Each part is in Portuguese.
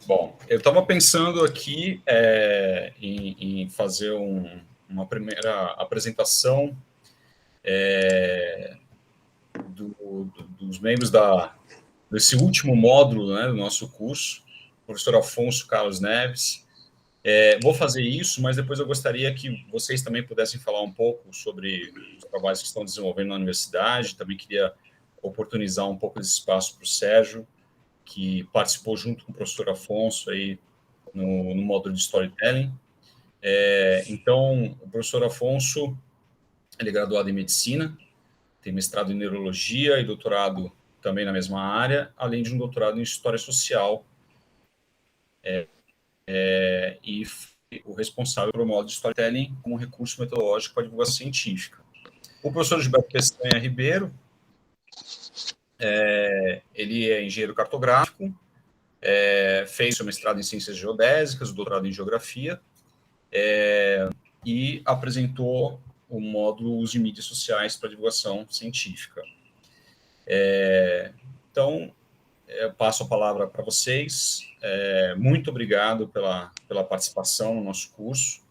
Bom, eu estava pensando aqui em fazer uma primeira apresentação dos membros desse último módulo, né, do nosso curso, professor Afonso Carlos Neves. Vou fazer isso, mas depois eu gostaria que vocês também pudessem falar um pouco sobre os trabalhos que estão desenvolvendo na universidade. Também queria oportunizar um pouco desse espaço para o Sérgio, que participou junto com o professor Afonso aí no módulo de Storytelling. Então, o professor Afonso, ele é graduado em Medicina, tem mestrado em Neurologia e doutorado também na mesma área, além de um doutorado em História Social, e o responsável pelo módulo de Storytelling como recurso metodológico para a divulgação científica. O professor Gilberto Pestanha Ribeiro, ele é engenheiro cartográfico, fez seu mestrado em Ciências Geodésicas, o doutorado em Geografia, e apresentou o módulo Uso de Mídias Sociais para Divulgação Científica. Então, eu passo a palavra para vocês. Muito obrigado pela participação no nosso curso.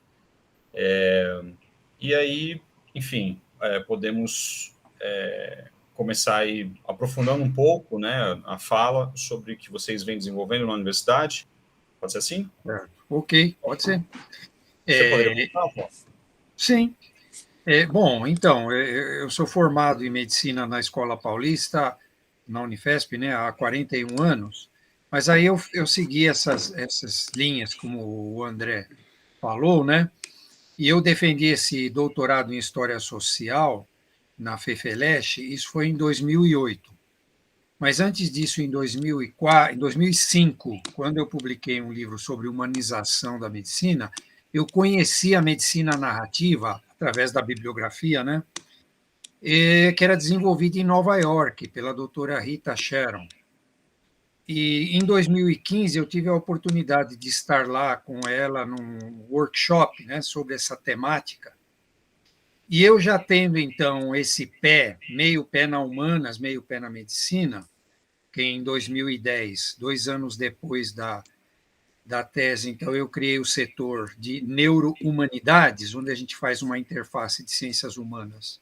E aí, enfim, podemos começar aí aprofundando um pouco, né, a fala sobre o que vocês vêm desenvolvendo na universidade. Pode ser assim? Ok, pode ser. Você poderia contar, Afonso? Sim. Bom, então, eu sou formado em Medicina na Escola Paulista, na Unifesp, né, há 41 anos, mas aí eu segui essas linhas, como o André falou, né, e eu defendi esse doutorado em História Social na FEFELESH, isso foi em 2008. Mas antes disso, em 2004, em 2005, quando eu publiquei um livro sobre humanização da medicina, eu conheci a medicina narrativa através da bibliografia, né? Que era desenvolvida em Nova York pela doutora Rita Sharon. E em 2015 eu tive a oportunidade de estar lá com ela num workshop, né, sobre essa temática. E eu já tendo então esse meio pé na humanas, meio pé na medicina, que em 2010, 2 anos depois da tese, então eu criei o setor de neurohumanidades, onde a gente faz uma interface de ciências humanas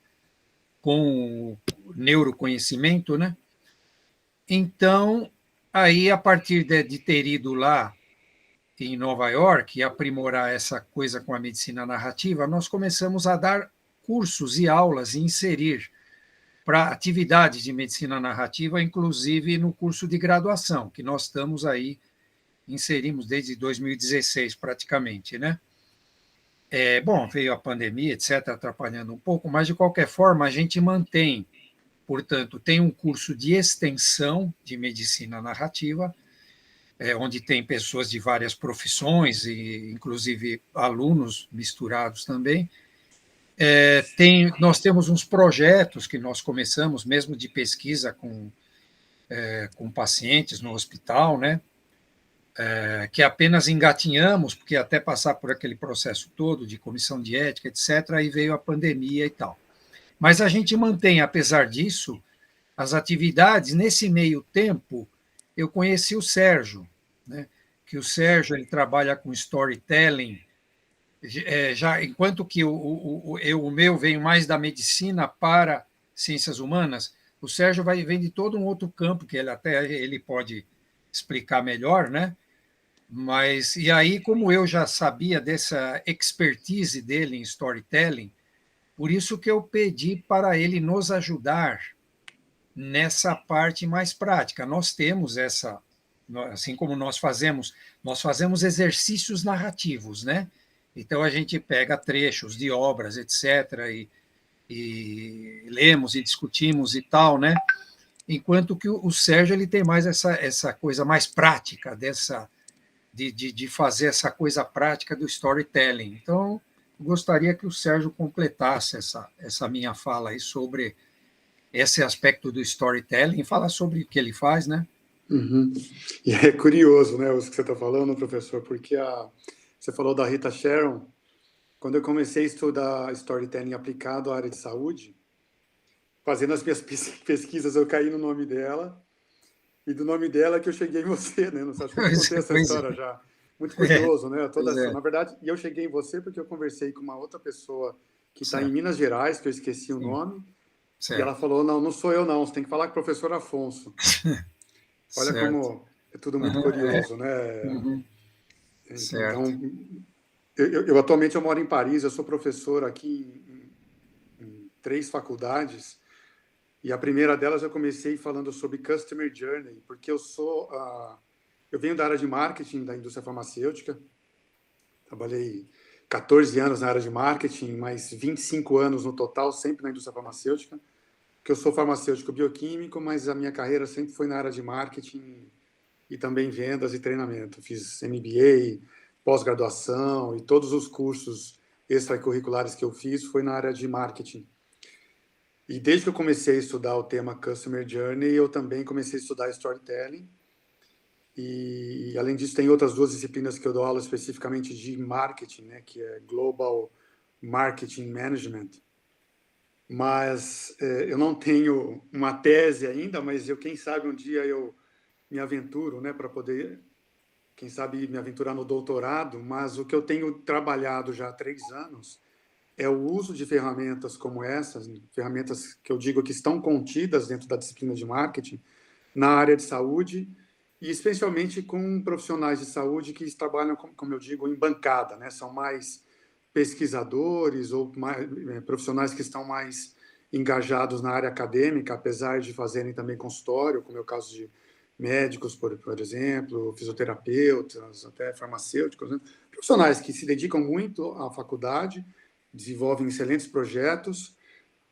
com o neuroconhecimento, né? Então, aí, a partir de ter ido lá em Nova York e aprimorar essa coisa com a medicina narrativa, nós começamos a dar cursos e aulas e inserir para atividades de medicina narrativa, inclusive no curso de graduação, que nós estamos aí, inserimos desde 2016 praticamente, né? Bom, veio a pandemia, etc., atrapalhando um pouco, mas de qualquer forma a gente mantém, portanto, tem um curso de extensão de medicina narrativa, onde tem pessoas de várias profissões, e inclusive alunos misturados também. Nós temos uns projetos que nós começamos, mesmo de pesquisa com pacientes no hospital, né? Que apenas engatinhamos, porque até passar por aquele processo todo de comissão de ética, etc., aí veio a pandemia e tal. Mas a gente mantém, apesar disso, as atividades. Nesse meio tempo, eu conheci o Sérgio, né? Que o Sérgio ele trabalha com storytelling, já enquanto que o meu veio mais da medicina para ciências humanas, o Sérgio vem de todo um outro campo, que ele pode explicar melhor, né? Mas, e aí, como eu já sabia dessa expertise dele em storytelling, por isso que eu pedi para ele nos ajudar nessa parte mais prática. Nós temos assim como nós fazemos exercícios narrativos, né? Então a gente pega trechos de obras, etc., e lemos e discutimos e tal, né? Enquanto que o Sérgio ele tem mais essa coisa mais prática de fazer essa coisa prática do storytelling. Então, gostaria que o Sérgio completasse essa minha fala aí sobre esse aspecto do storytelling, falar sobre o que ele faz, né? Uhum. E é curioso, né, o que você está falando, professor, porque você falou da Rita Sharon. Quando eu comecei a estudar storytelling aplicado à área de saúde, fazendo as minhas pesquisas, eu caí no nome dela. e do nome dela que eu cheguei em você, né? Não sei, acho que eu contei essa história já. Muito curioso, né? Na verdade, e eu cheguei em você porque eu conversei com uma outra pessoa que está em Minas Gerais, que eu esqueci o nome, e ela falou, não sou eu não, você tem que falar com o professor Afonso. Olha como é tudo muito curioso, né? Então, eu atualmente eu moro em Paris, eu sou professor aqui em 3 faculdades, e a primeira delas eu comecei falando sobre Customer Journey, porque eu venho da área de marketing da indústria farmacêutica, trabalhei 14 anos na área de marketing, mais 25 anos no total, sempre na indústria farmacêutica, porque eu sou farmacêutico bioquímico, mas a minha carreira sempre foi na área de marketing e também vendas e treinamento. Fiz MBA, pós-graduação e todos os cursos extracurriculares que eu fiz foi na área de marketing. E desde que eu comecei a estudar o tema Customer Journey, eu também comecei a estudar Storytelling. E, além disso, tem outras 2 disciplinas que eu dou aula especificamente de marketing, né, que é Global Marketing Management. Mas eu não tenho uma tese ainda, mas quem sabe um dia eu me aventuro, né, para poder, quem sabe, me aventurar no doutorado. Mas o que eu tenho trabalhado já há 3 anos é o uso de ferramentas como essas, ferramentas que eu digo que estão contidas dentro da disciplina de marketing, na área de saúde, e especialmente com profissionais de saúde que trabalham, como eu digo, em bancada, né? São mais pesquisadores ou mais, profissionais que estão mais engajados na área acadêmica, apesar de fazerem também consultório, como é o caso de médicos, por exemplo, fisioterapeutas, até farmacêuticos, né? Profissionais que se dedicam muito à faculdade, desenvolvem excelentes projetos,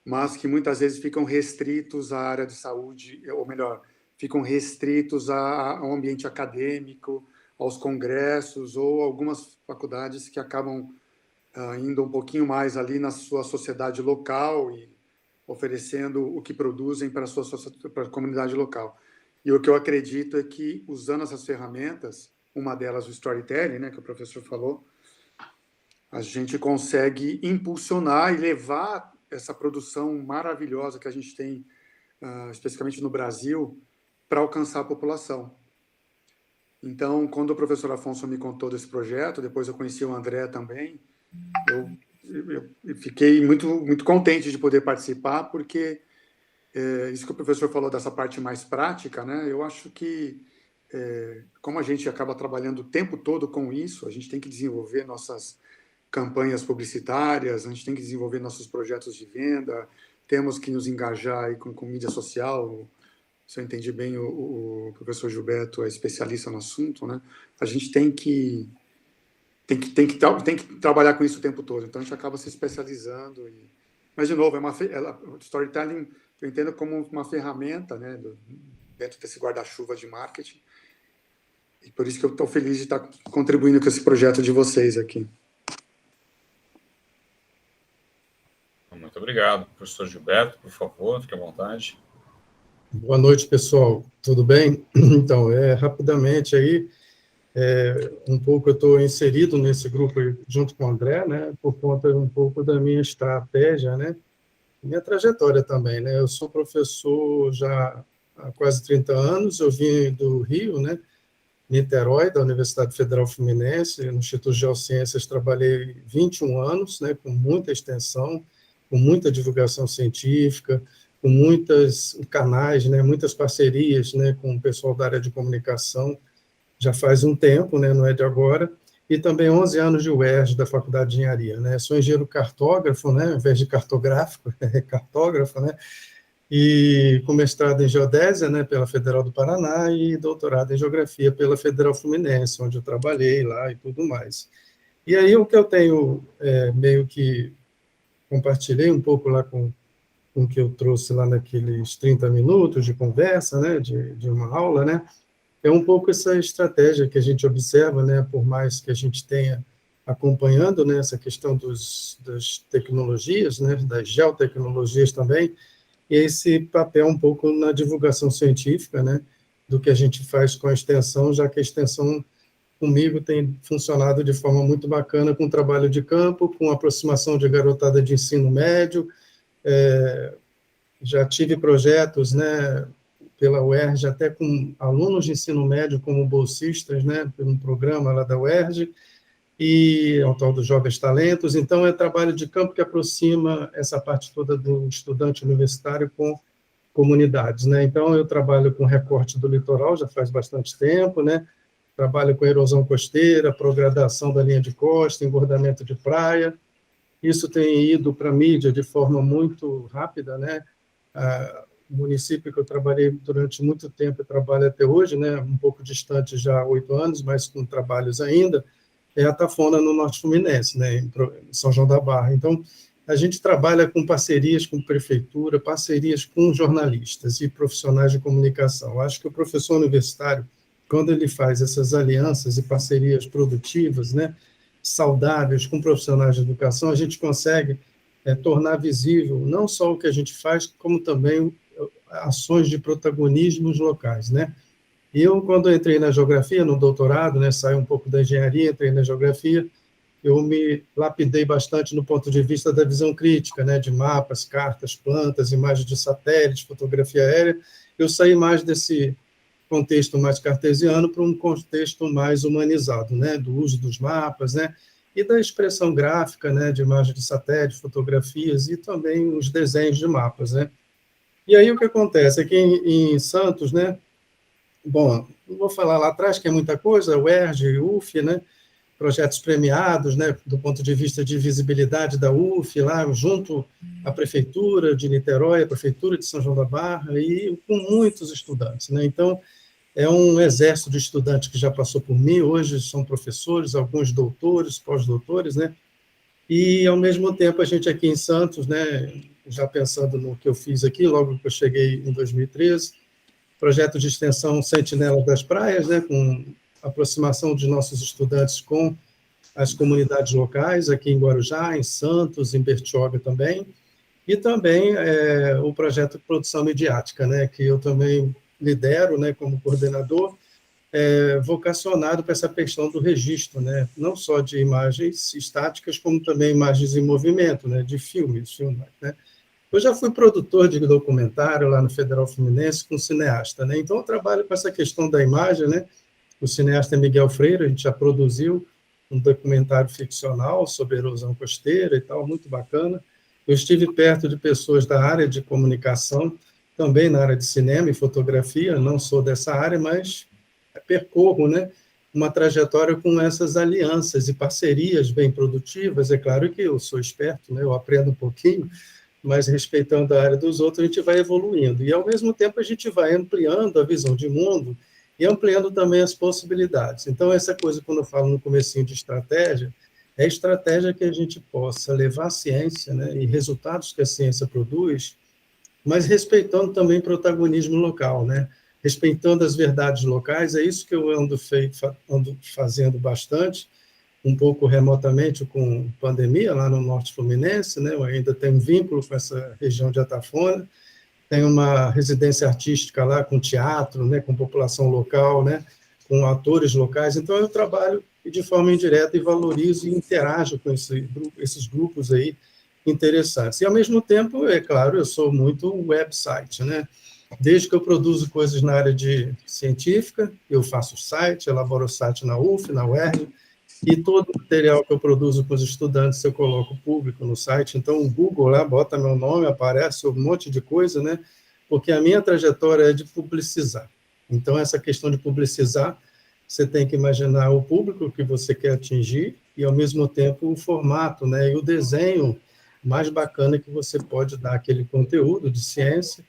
mas que muitas vezes ficam restritos à área de saúde, ou melhor, ficam restritos ao ambiente acadêmico, aos congressos, ou algumas faculdades que acabam indo um pouquinho mais ali na sua sociedade local e oferecendo o que produzem para a comunidade local. E o que eu acredito é que, usando essas ferramentas, uma delas o storytelling, né, que o professor falou, a gente consegue impulsionar e levar essa produção maravilhosa que a gente tem, especificamente no Brasil, para alcançar a população. Então, quando o professor Afonso me contou desse projeto, depois eu conheci o André também, eu fiquei muito contente de poder participar, porque isso que o professor falou dessa parte mais prática, né? Eu acho que, como a gente acaba trabalhando o tempo todo com isso, a gente tem que desenvolver nossas campanhas publicitárias, a gente tem que desenvolver nossos projetos de venda, temos que nos engajar aí com mídia social. Se eu entendi bem, o professor Gilberto é especialista no assunto, né? A gente tem que trabalhar com isso o tempo todo, então a gente acaba se especializando. Mas, de novo, o storytelling eu entendo como uma ferramenta, né, dentro desse guarda-chuva de marketing, e por isso que eu estou feliz de estar contribuindo com esse projeto de vocês aqui. Muito obrigado. Professor Gilberto, por favor, fique à vontade. Boa noite, pessoal. Tudo bem? Então, rapidamente aí, um pouco eu estou inserido nesse grupo junto com o André, né, por conta um pouco da minha estratégia, né, minha trajetória também, né. Eu sou professor já há quase 30 anos, eu vim do Rio, né, Niterói, da Universidade Federal Fluminense, no Instituto de Geociências trabalhei 21 anos, né, com muita extensão, com muita divulgação científica, com muitos canais, né, muitas parcerias, né, com o pessoal da área de comunicação, já faz um tempo, né, não é de agora, e também 11 anos de UERJ, da Faculdade de Engenharia, né, sou engenheiro cartógrafo, né, ao invés de cartográfico, é cartógrafo, né, e com mestrado em Geodésia, né, pela Federal do Paraná, e doutorado em Geografia pela Federal Fluminense, onde eu trabalhei lá e tudo mais. E aí o que eu tenho, meio que compartilhei um pouco lá com o que eu trouxe lá naqueles 30 minutos de conversa, né, de uma aula, né, é um pouco essa estratégia que a gente observa, né, por mais que a gente tenha acompanhando, né, essa questão das tecnologias, né, das geotecnologias também, e esse papel um pouco na divulgação científica, né, do que a gente faz com a extensão, já que a extensão comigo tem funcionado de forma muito bacana com trabalho de campo, com aproximação de garotada de ensino médio. Já tive projetos, né, pela UERJ, até com alunos de ensino médio como bolsistas, né, por um programa lá da UERJ, e ao tal dos Jovens Talentos. Então, é trabalho de campo que aproxima essa parte toda do estudante universitário com comunidades, né? Então, eu trabalho com recorte do litoral já faz bastante tempo, né? Trabalho com erosão costeira, progradação da linha de costa, engordamento de praia. Isso tem ido para a mídia de forma muito rápida, né? O município que eu trabalhei durante muito tempo, eu trabalho até hoje, né? Um pouco distante já há 8 anos, mas com trabalhos ainda, é a Tafona, no Norte Fluminense, né? Em São João da Barra. Então, a gente trabalha com parcerias com prefeitura, parcerias com jornalistas e profissionais de comunicação. Acho que o professor universitário, quando ele faz essas alianças e parcerias produtivas, né, saudáveis com profissionais de educação, a gente consegue tornar visível não só o que a gente faz, como também ações de protagonismos locais, né? Eu, quando entrei na geografia, no doutorado, né, saí um pouco da engenharia, entrei na geografia, eu me lapidei bastante no ponto de vista da visão crítica, né, de mapas, cartas, plantas, imagens de satélites, fotografia aérea. Eu saí mais desse contexto mais cartesiano para um contexto mais humanizado, né, do uso dos mapas, né, e da expressão gráfica, né, de imagem de satélite, fotografias e também os desenhos de mapas, né. E aí o que acontece é que em Santos, né, bom, não vou falar lá atrás, que é muita coisa, UERJ, UF, né, projetos premiados, né, do ponto de vista de visibilidade da UF, lá junto à Prefeitura de Niterói, a Prefeitura de São João da Barra, e com muitos estudantes, né, então, é um exército de estudantes que já passou por mim, hoje são professores, alguns doutores, pós-doutores, né, e, ao mesmo tempo, a gente aqui em Santos, né, já pensando no que eu fiz aqui, logo que eu cheguei em 2013, projeto de extensão Sentinela das Praias, né, com aproximação de nossos estudantes com as comunidades locais, aqui em Guarujá, em Santos, em Bertioga também, e também o projeto de produção midiática, né, que eu também lidero, né, como coordenador, vocacionado para essa questão do registro, né, não só de imagens estáticas, como também imagens em movimento, né, de filmes, né. Eu já fui produtor de documentário lá no Federal Fluminense com cineasta, né? Então eu trabalho com essa questão da imagem, né? O cineasta é Miguel Freire, a gente já produziu um documentário ficcional sobre erosão costeira e tal, muito bacana. Eu estive perto de pessoas da área de comunicação, também na área de cinema e fotografia, não sou dessa área, mas percorro, né, uma trajetória com essas alianças e parcerias bem produtivas. É claro que eu sou esperto, né? Eu aprendo um pouquinho, mas respeitando a área dos outros, a gente vai evoluindo. E, ao mesmo tempo, a gente vai ampliando a visão de mundo e ampliando também as possibilidades. Então, essa coisa, quando eu falo no comecinho de estratégia, é estratégia que a gente possa levar a ciência, né, e resultados que a ciência produz, mas respeitando também o protagonismo local, né, respeitando as verdades locais. É isso que eu ando fazendo bastante, um pouco remotamente com pandemia, lá no Norte Fluminense, né? Eu ainda tenho um vínculo com essa região de Atafona, tenho uma residência artística lá com teatro, né? Com população local, né? Com atores locais, então eu trabalho de forma indireta e valorizo e interajo com esses grupos aí interessantes. E, ao mesmo tempo, é claro, eu sou muito website, né? Desde que eu produzo coisas na área de científica, eu faço site, elaboro o site na UF, na UERJ, e todo o material que eu produzo com os estudantes eu coloco público no site. Então, o Google lá bota meu nome, aparece um monte de coisa, né? Porque a minha trajetória é de publicizar. Então, essa questão de publicizar, você tem que imaginar o público que você quer atingir e, ao mesmo tempo, o formato, né? E o desenho mais bacana que você pode dar aquele conteúdo de ciência.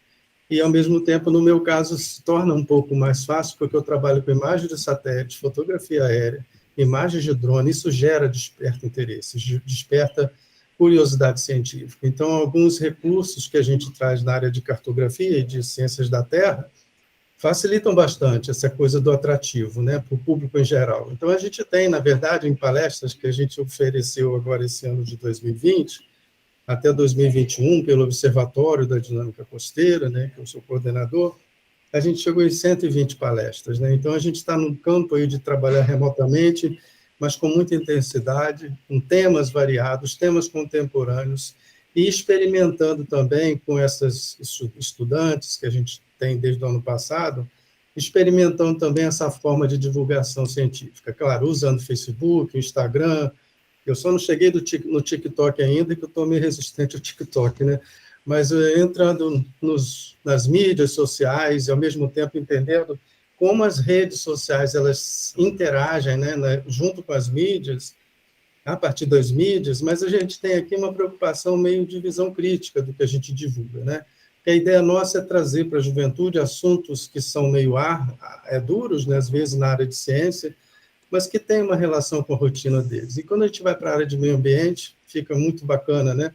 E, ao mesmo tempo, no meu caso, se torna um pouco mais fácil, porque eu trabalho com imagem de satélite, fotografia aérea, imagens de drone, isso desperta interesse, desperta curiosidade científica. Então, alguns recursos que a gente traz na área de cartografia e de ciências da Terra facilitam bastante essa coisa do atrativo, né, para o público em geral. Então, a gente tem, na verdade, em palestras que a gente ofereceu agora esse ano de 2020, até 2021, pelo Observatório da Dinâmica Costeira, né, que eu sou coordenador, a gente chegou em 120 palestras, né? Então, a gente está num campo aí de trabalhar remotamente, mas com muita intensidade, com temas variados, temas contemporâneos, e experimentando também com essas estudantes que a gente tem desde o ano passado, experimentando também essa forma de divulgação científica. Claro, usando Facebook, Instagram. Eu só não cheguei no TikTok ainda, que eu estou meio resistente ao TikTok, né? Mas entrando nas mídias sociais e, ao mesmo tempo, entendendo como as redes sociais elas interagem, né, junto com as mídias, a partir das mídias, mas a gente tem aqui uma preocupação meio de visão crítica do que a gente divulga, né? Porque a ideia nossa é trazer para a juventude assuntos que são meio duros, né, às vezes na área de ciência, mas que têm uma relação com a rotina deles. E quando a gente vai para a área de meio ambiente, fica muito bacana, né?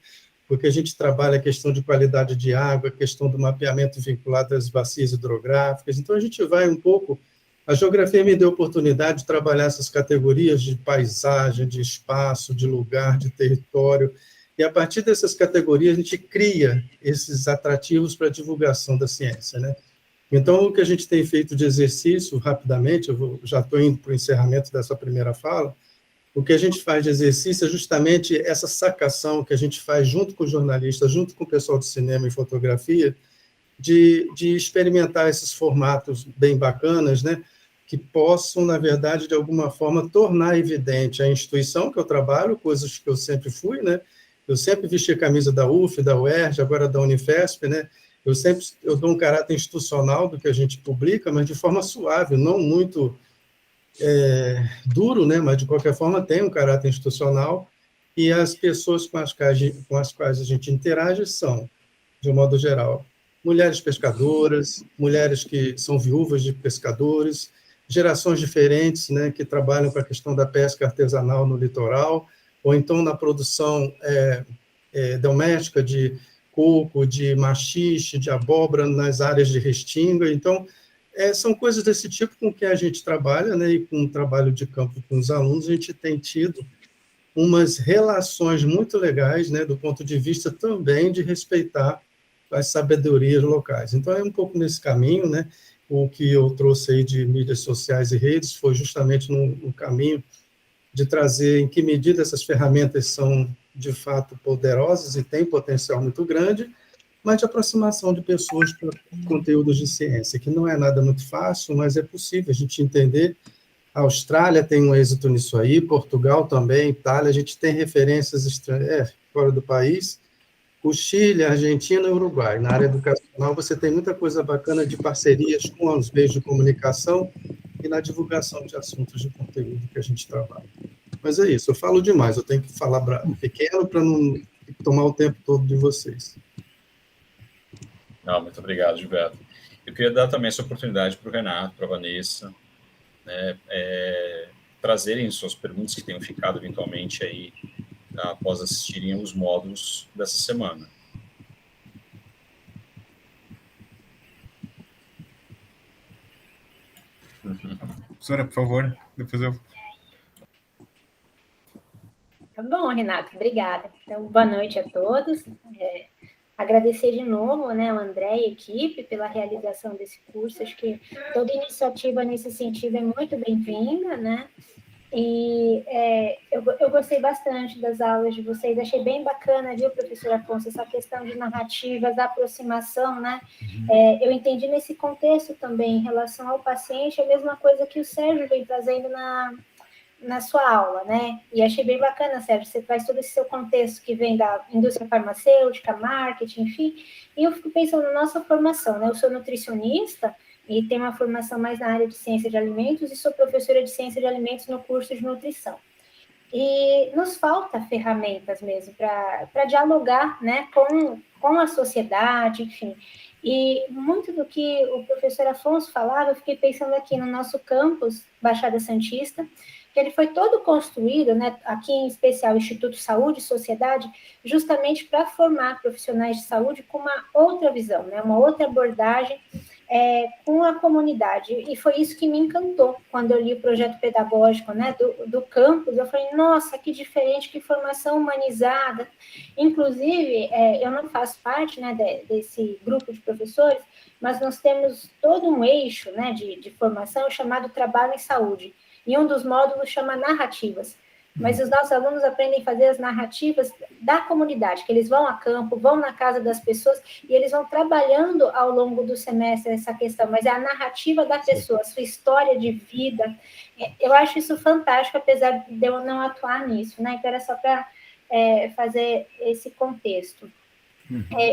Porque a gente trabalha a questão de qualidade de água, a questão do mapeamento vinculado às bacias hidrográficas. Então, a gente vai um pouco... A geografia me deu a oportunidade de trabalhar essas categorias de paisagem, de espaço, de lugar, de território, e a partir dessas categorias a gente cria esses atrativos para a divulgação da ciência, né? Então, o que a gente tem feito de exercício, rapidamente, já estou indo para o encerramento dessa primeira fala, o que a gente faz de exercício é justamente essa sacação que a gente faz junto com os jornalistas, junto com o pessoal de cinema e fotografia, de experimentar esses formatos bem bacanas, né, que possam, na verdade, de alguma forma, tornar evidente a instituição que eu trabalho, coisas que eu sempre fui, né, eu sempre vesti a camisa da UF, da UERJ, agora da Unifesp, né, eu dou um caráter institucional do que a gente publica, mas de forma suave, não muito duro, né, mas de qualquer forma tem um caráter institucional, e as pessoas com as quais a gente interage são, de um modo geral, mulheres pescadoras, mulheres que são viúvas de pescadores, gerações diferentes, né, que trabalham com a questão da pesca artesanal no litoral, ou então na produção doméstica de coco, de maxixe, de abóbora nas áreas de restinga. Então, são coisas desse tipo com que a gente trabalha, né, e com o trabalho de campo com os alunos, a gente tem tido umas relações muito legais, né, do ponto de vista também de respeitar as sabedorias locais. Então, é um pouco nesse caminho, né, o que eu trouxe aí de mídias sociais e redes foi justamente no caminho de trazer em que medida essas ferramentas são, de fato, poderosas e têm potencial muito grande, mas de aproximação de pessoas para conteúdos de ciência, que não é nada muito fácil, mas é possível a gente entender. A Austrália tem um êxito nisso aí, Portugal também, Itália, a gente tem referências fora do país, o Chile, a Argentina e o Uruguai. Na área educacional, você tem muita coisa bacana de parcerias com os meios de comunicação e na divulgação de assuntos de conteúdo que a gente trabalha. Mas é isso, eu falo demais, eu tenho que falar pequeno para não tomar o tempo todo de vocês. Não, muito obrigado, Gilberto. Eu queria dar também essa oportunidade para o Renato, para a Vanessa, né, trazerem suas perguntas que tenham ficado eventualmente aí após assistirem os módulos dessa semana. Professora, por favor, depois eu... Tá bom, Renato, obrigada. Então, boa noite a todos. Agradecer de novo, né, ao André e a equipe pela realização desse curso. Acho que toda iniciativa nesse sentido é muito bem-vinda, né? E eu gostei bastante das aulas de vocês, achei bem bacana, viu, professor Afonso, essa questão de narrativas, aproximação, né? Eu entendi nesse contexto também, em relação ao paciente, a mesma coisa que o Sérgio vem trazendo na sua aula, né? E achei bem bacana, Sérgio, você traz todo esse seu contexto que vem da indústria farmacêutica, marketing, enfim, e eu fico pensando na nossa formação, né? Eu sou nutricionista e tenho uma formação mais na área de ciência de alimentos e sou professora de ciência de alimentos no curso de nutrição. E nos falta ferramentas mesmo para dialogar, né, com a sociedade, enfim. E muito do que o professor Afonso falava, eu fiquei pensando aqui no nosso campus, Baixada Santista, que ele foi todo construído, né, aqui em especial Instituto Saúde e Sociedade, justamente para formar profissionais de saúde com uma outra visão, né, uma outra abordagem com a comunidade. E foi isso que me encantou quando eu li o projeto pedagógico, né, do campus. Eu falei, nossa, que diferente, que formação humanizada. Inclusive, eu não faço parte, né, desse grupo de professores, mas nós temos todo um eixo, né, de formação chamado Trabalho em Saúde. E um dos módulos chama Narrativas. mas os nossos alunos aprendem a fazer as narrativas da comunidade, que eles vão a campo, vão na casa das pessoas, e eles vão trabalhando ao longo do semestre essa questão, mas é a narrativa da pessoa, a sua história de vida. Eu acho isso fantástico, apesar de eu não atuar nisso, né? Então, era só para fazer esse contexto.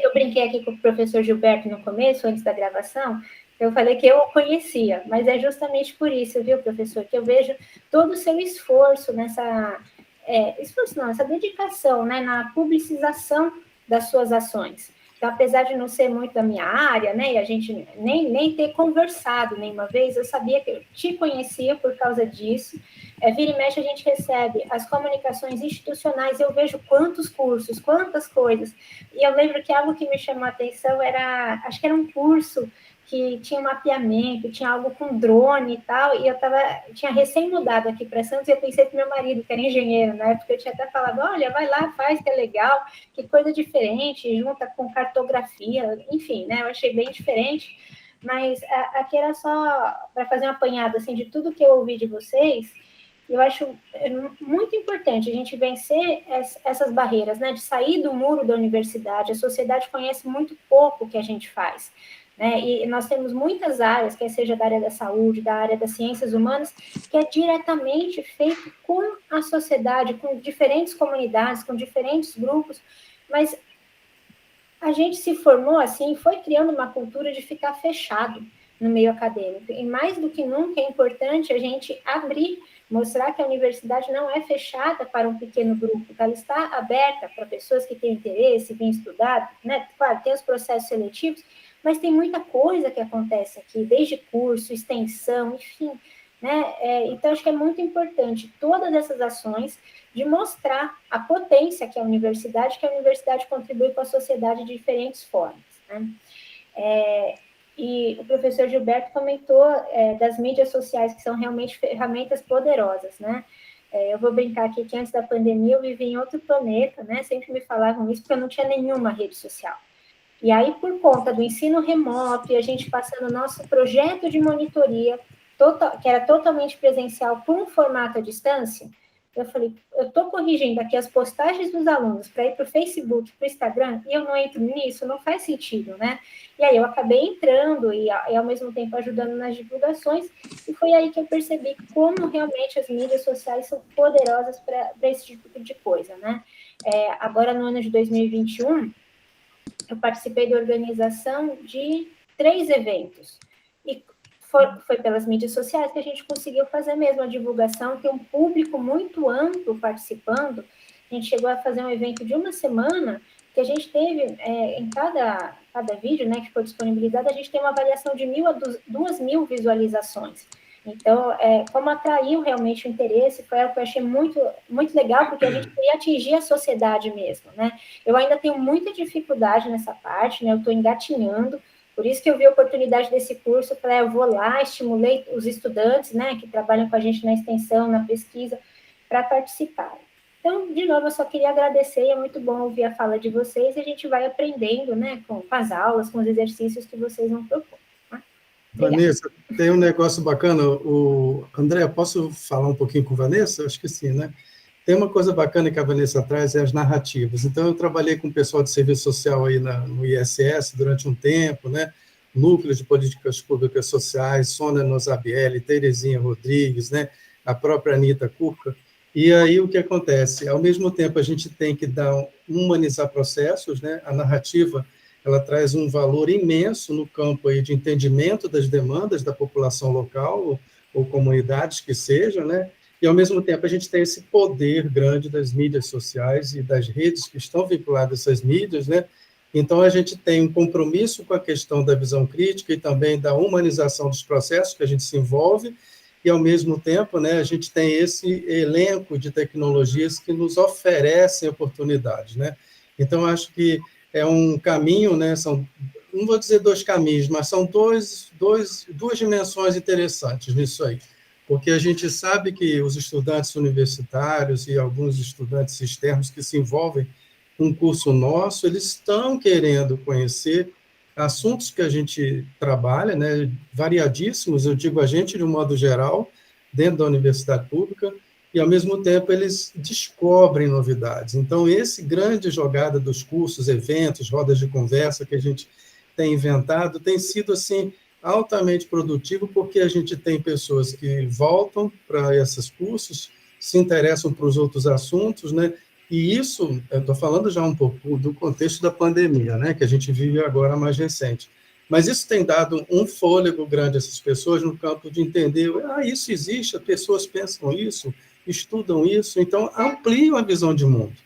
Eu brinquei aqui com o professor Gilberto no começo, antes da gravação, eu falei que eu o conhecia, mas é justamente por isso, viu, professor, que eu vejo todo o seu esforço essa dedicação, né, na publicização das suas ações. Então, apesar de não ser muito da minha área, né, e a gente nem ter conversado nenhuma vez, eu sabia que eu te conhecia por causa disso. Vira e mexe, a gente recebe as comunicações institucionais, eu vejo quantos cursos, quantas coisas. E eu lembro que algo que me chamou a atenção acho que era um curso que tinha mapeamento, tinha algo com drone e tal, e eu tinha recém-mudado aqui para Santos, e eu pensei para meu marido, que era engenheiro, na época eu tinha até falado, olha, vai lá, faz, que é legal, que coisa diferente, junta com cartografia, enfim, né, eu achei bem diferente, mas aqui era só para fazer um apanhado, assim, de tudo que eu ouvi de vocês. Eu acho muito importante a gente vencer essas barreiras, né, de sair do muro da universidade. A sociedade conhece muito pouco o que a gente faz, né, e nós temos muitas áreas, quer seja da área da saúde, da área das ciências humanas, que é diretamente feito com a sociedade, com diferentes comunidades, com diferentes grupos, mas a gente se formou assim, foi criando uma cultura de ficar fechado no meio acadêmico, e mais do que nunca é importante a gente abrir, mostrar que a universidade não é fechada para um pequeno grupo, que ela está aberta para pessoas que têm interesse, vêm estudar, né? Claro, tem os processos seletivos, mas tem muita coisa que acontece aqui, desde curso, extensão, enfim, né? Então, acho que é muito importante todas essas ações de mostrar a potência que a universidade contribui com a sociedade de diferentes formas, né? E o professor Gilberto comentou das mídias sociais, que são realmente ferramentas poderosas, né? Eu vou brincar aqui que antes da pandemia eu vivia em outro planeta, né? Sempre me falavam isso, porque eu não tinha nenhuma rede social. E aí, por conta do ensino remoto e a gente passando o nosso projeto de monitoria, que era totalmente presencial, por um formato à distância, eu falei, eu estou corrigindo aqui as postagens dos alunos para ir para o Facebook, para o Instagram, e eu não entro nisso, não faz sentido, né? E aí eu acabei entrando e ao mesmo tempo ajudando nas divulgações, e foi aí que eu percebi como realmente as mídias sociais são poderosas para esse tipo de coisa, né? Agora, no ano de 2021, eu participei da organização de 3 eventos, e foi pelas mídias sociais que a gente conseguiu fazer mesmo a divulgação, tem um público muito amplo participando. A gente chegou a fazer um evento de uma semana, que a gente teve, em cada vídeo, né, que foi disponibilizado, a gente tem uma avaliação de 1.000 a 2.000 visualizações. Então, como atraiu realmente o interesse, foi algo que eu achei muito, muito legal, porque a gente queria atingir a sociedade mesmo, né? Eu ainda tenho muita dificuldade nessa parte, né? Eu estou engatinhando, por isso que eu vi a oportunidade desse curso, falei, eu vou lá, estimulei os estudantes, né, que trabalham com a gente na extensão, na pesquisa, para participar. Então, de novo, eu só queria agradecer, é muito bom ouvir a fala de vocês, e a gente vai aprendendo, né, com as aulas, com os exercícios que vocês vão propor. Tá? Vanessa, tem um negócio bacana, André, posso falar um pouquinho com a Vanessa? Acho que sim, né? Tem uma coisa bacana que a Vanessa traz, é as narrativas. Então, eu trabalhei com o pessoal de serviço social aí no ISS durante um tempo, né? Núcleo de Políticas Públicas Sociais, Sônia Nozabielli, Terezinha Rodrigues, né? A própria Anita Kurka. E aí, o que acontece? Ao mesmo tempo, a gente tem que humanizar processos, né? A narrativa, ela traz um valor imenso no campo aí de entendimento das demandas da população local, ou comunidades que sejam, né? E, ao mesmo tempo, a gente tem esse poder grande das mídias sociais e das redes que estão vinculadas a essas mídias, né? Então, a gente tem um compromisso com a questão da visão crítica e também da humanização dos processos que a gente se envolve, e, ao mesmo tempo, né, a gente tem esse elenco de tecnologias que nos oferecem oportunidades, né? Então, acho que é um caminho, né? Não vou dizer 2 caminhos, mas são duas dimensões interessantes nisso aí. Porque a gente sabe que os estudantes universitários e alguns estudantes externos que se envolvem com um curso nosso, eles estão querendo conhecer assuntos que a gente trabalha, né, variadíssimos, eu digo a gente de um modo geral, dentro da universidade pública, e, ao mesmo tempo, eles descobrem novidades. Então, esse grande jogada dos cursos, eventos, rodas de conversa que a gente tem inventado, tem sido, assim, altamente produtivo, porque a gente tem pessoas que voltam para esses cursos, se interessam para os outros assuntos, né? E isso, eu estou falando já um pouco do contexto da pandemia, né? Que a gente vive agora mais recente. Mas isso tem dado um fôlego grande a essas pessoas no campo de entender, isso existe, as pessoas pensam isso, estudam isso, então ampliam a visão de mundo.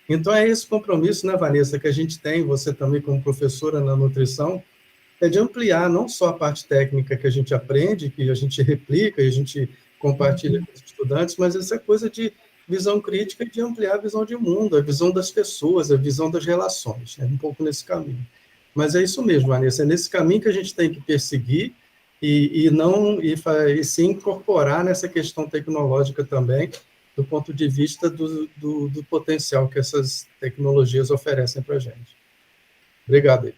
Então é esse compromisso, né, Vanessa, que a gente tem, você também como professora na nutrição, é de ampliar não só a parte técnica que a gente aprende, que a gente replica e a gente compartilha com os estudantes, mas essa coisa de visão crítica e de ampliar a visão de mundo, a visão das pessoas, a visão das relações, é um pouco nesse caminho. Mas é isso mesmo, Vanessa, é nesse caminho que a gente tem que perseguir e se incorporar nessa questão tecnológica também, do ponto de vista do potencial que essas tecnologias oferecem para a gente. Obrigado.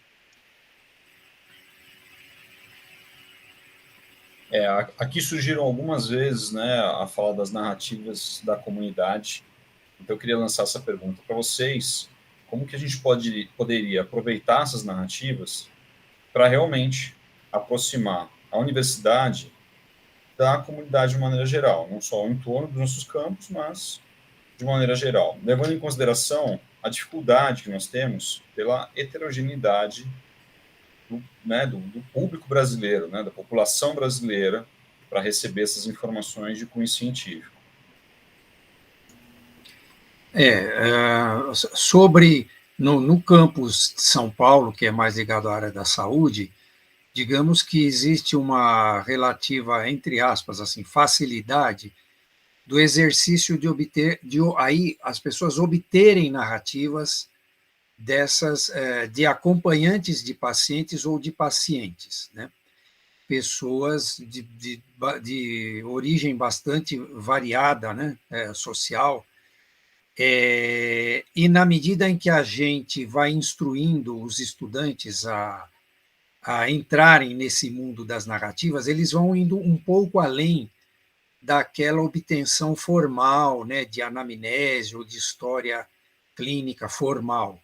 Aqui surgiram algumas vezes, né, a fala das narrativas da comunidade. Então, eu queria lançar essa pergunta para vocês. Como que a gente poderia aproveitar essas narrativas para realmente aproximar a universidade da comunidade de maneira geral, não só em torno dos nossos campos, mas de maneira geral, levando em consideração a dificuldade que nós temos pela heterogeneidade do público brasileiro, né, da população brasileira, para receber essas informações de cunho científico. Sobre no campus de São Paulo, que é mais ligado à área da saúde, digamos que existe uma relativa, entre aspas, assim, facilidade do exercício aí as pessoas obterem narrativas dessas, de acompanhantes de pacientes ou de pacientes, né? Pessoas de origem bastante variada, né? Social, e na medida em que a gente vai instruindo os estudantes a entrarem nesse mundo das narrativas, eles vão indo um pouco além daquela obtenção formal, né, de anamnese ou de história clínica formal.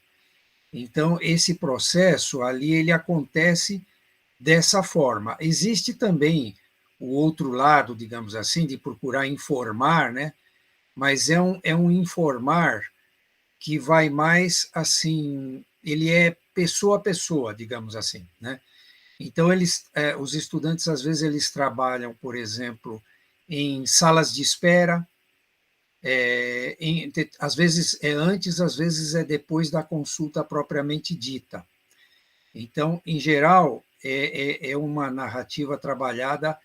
Então, esse processo ali, ele acontece dessa forma. Existe também o outro lado, digamos assim, de procurar informar, né, mas é um informar que vai mais assim, ele é pessoa a pessoa, digamos assim, né? Então, os estudantes, às vezes, eles trabalham, por exemplo, em salas de espera, às vezes é antes, às vezes é depois da consulta propriamente dita. Então, em geral, é uma narrativa trabalhada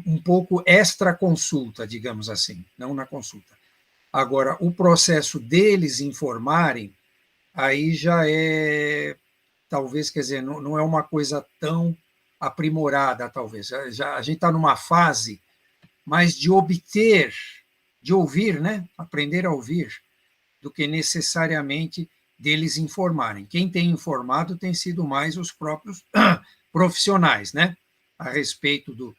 um pouco extra-consulta, digamos assim, não na consulta. Agora, o processo deles informarem, aí já é, talvez, quer dizer, não é uma coisa tão aprimorada, talvez. A gente está numa fase mais de obter, de ouvir, né? Aprender a ouvir, do que necessariamente deles informarem. Quem tem informado tem sido mais os próprios profissionais, né? A respeito do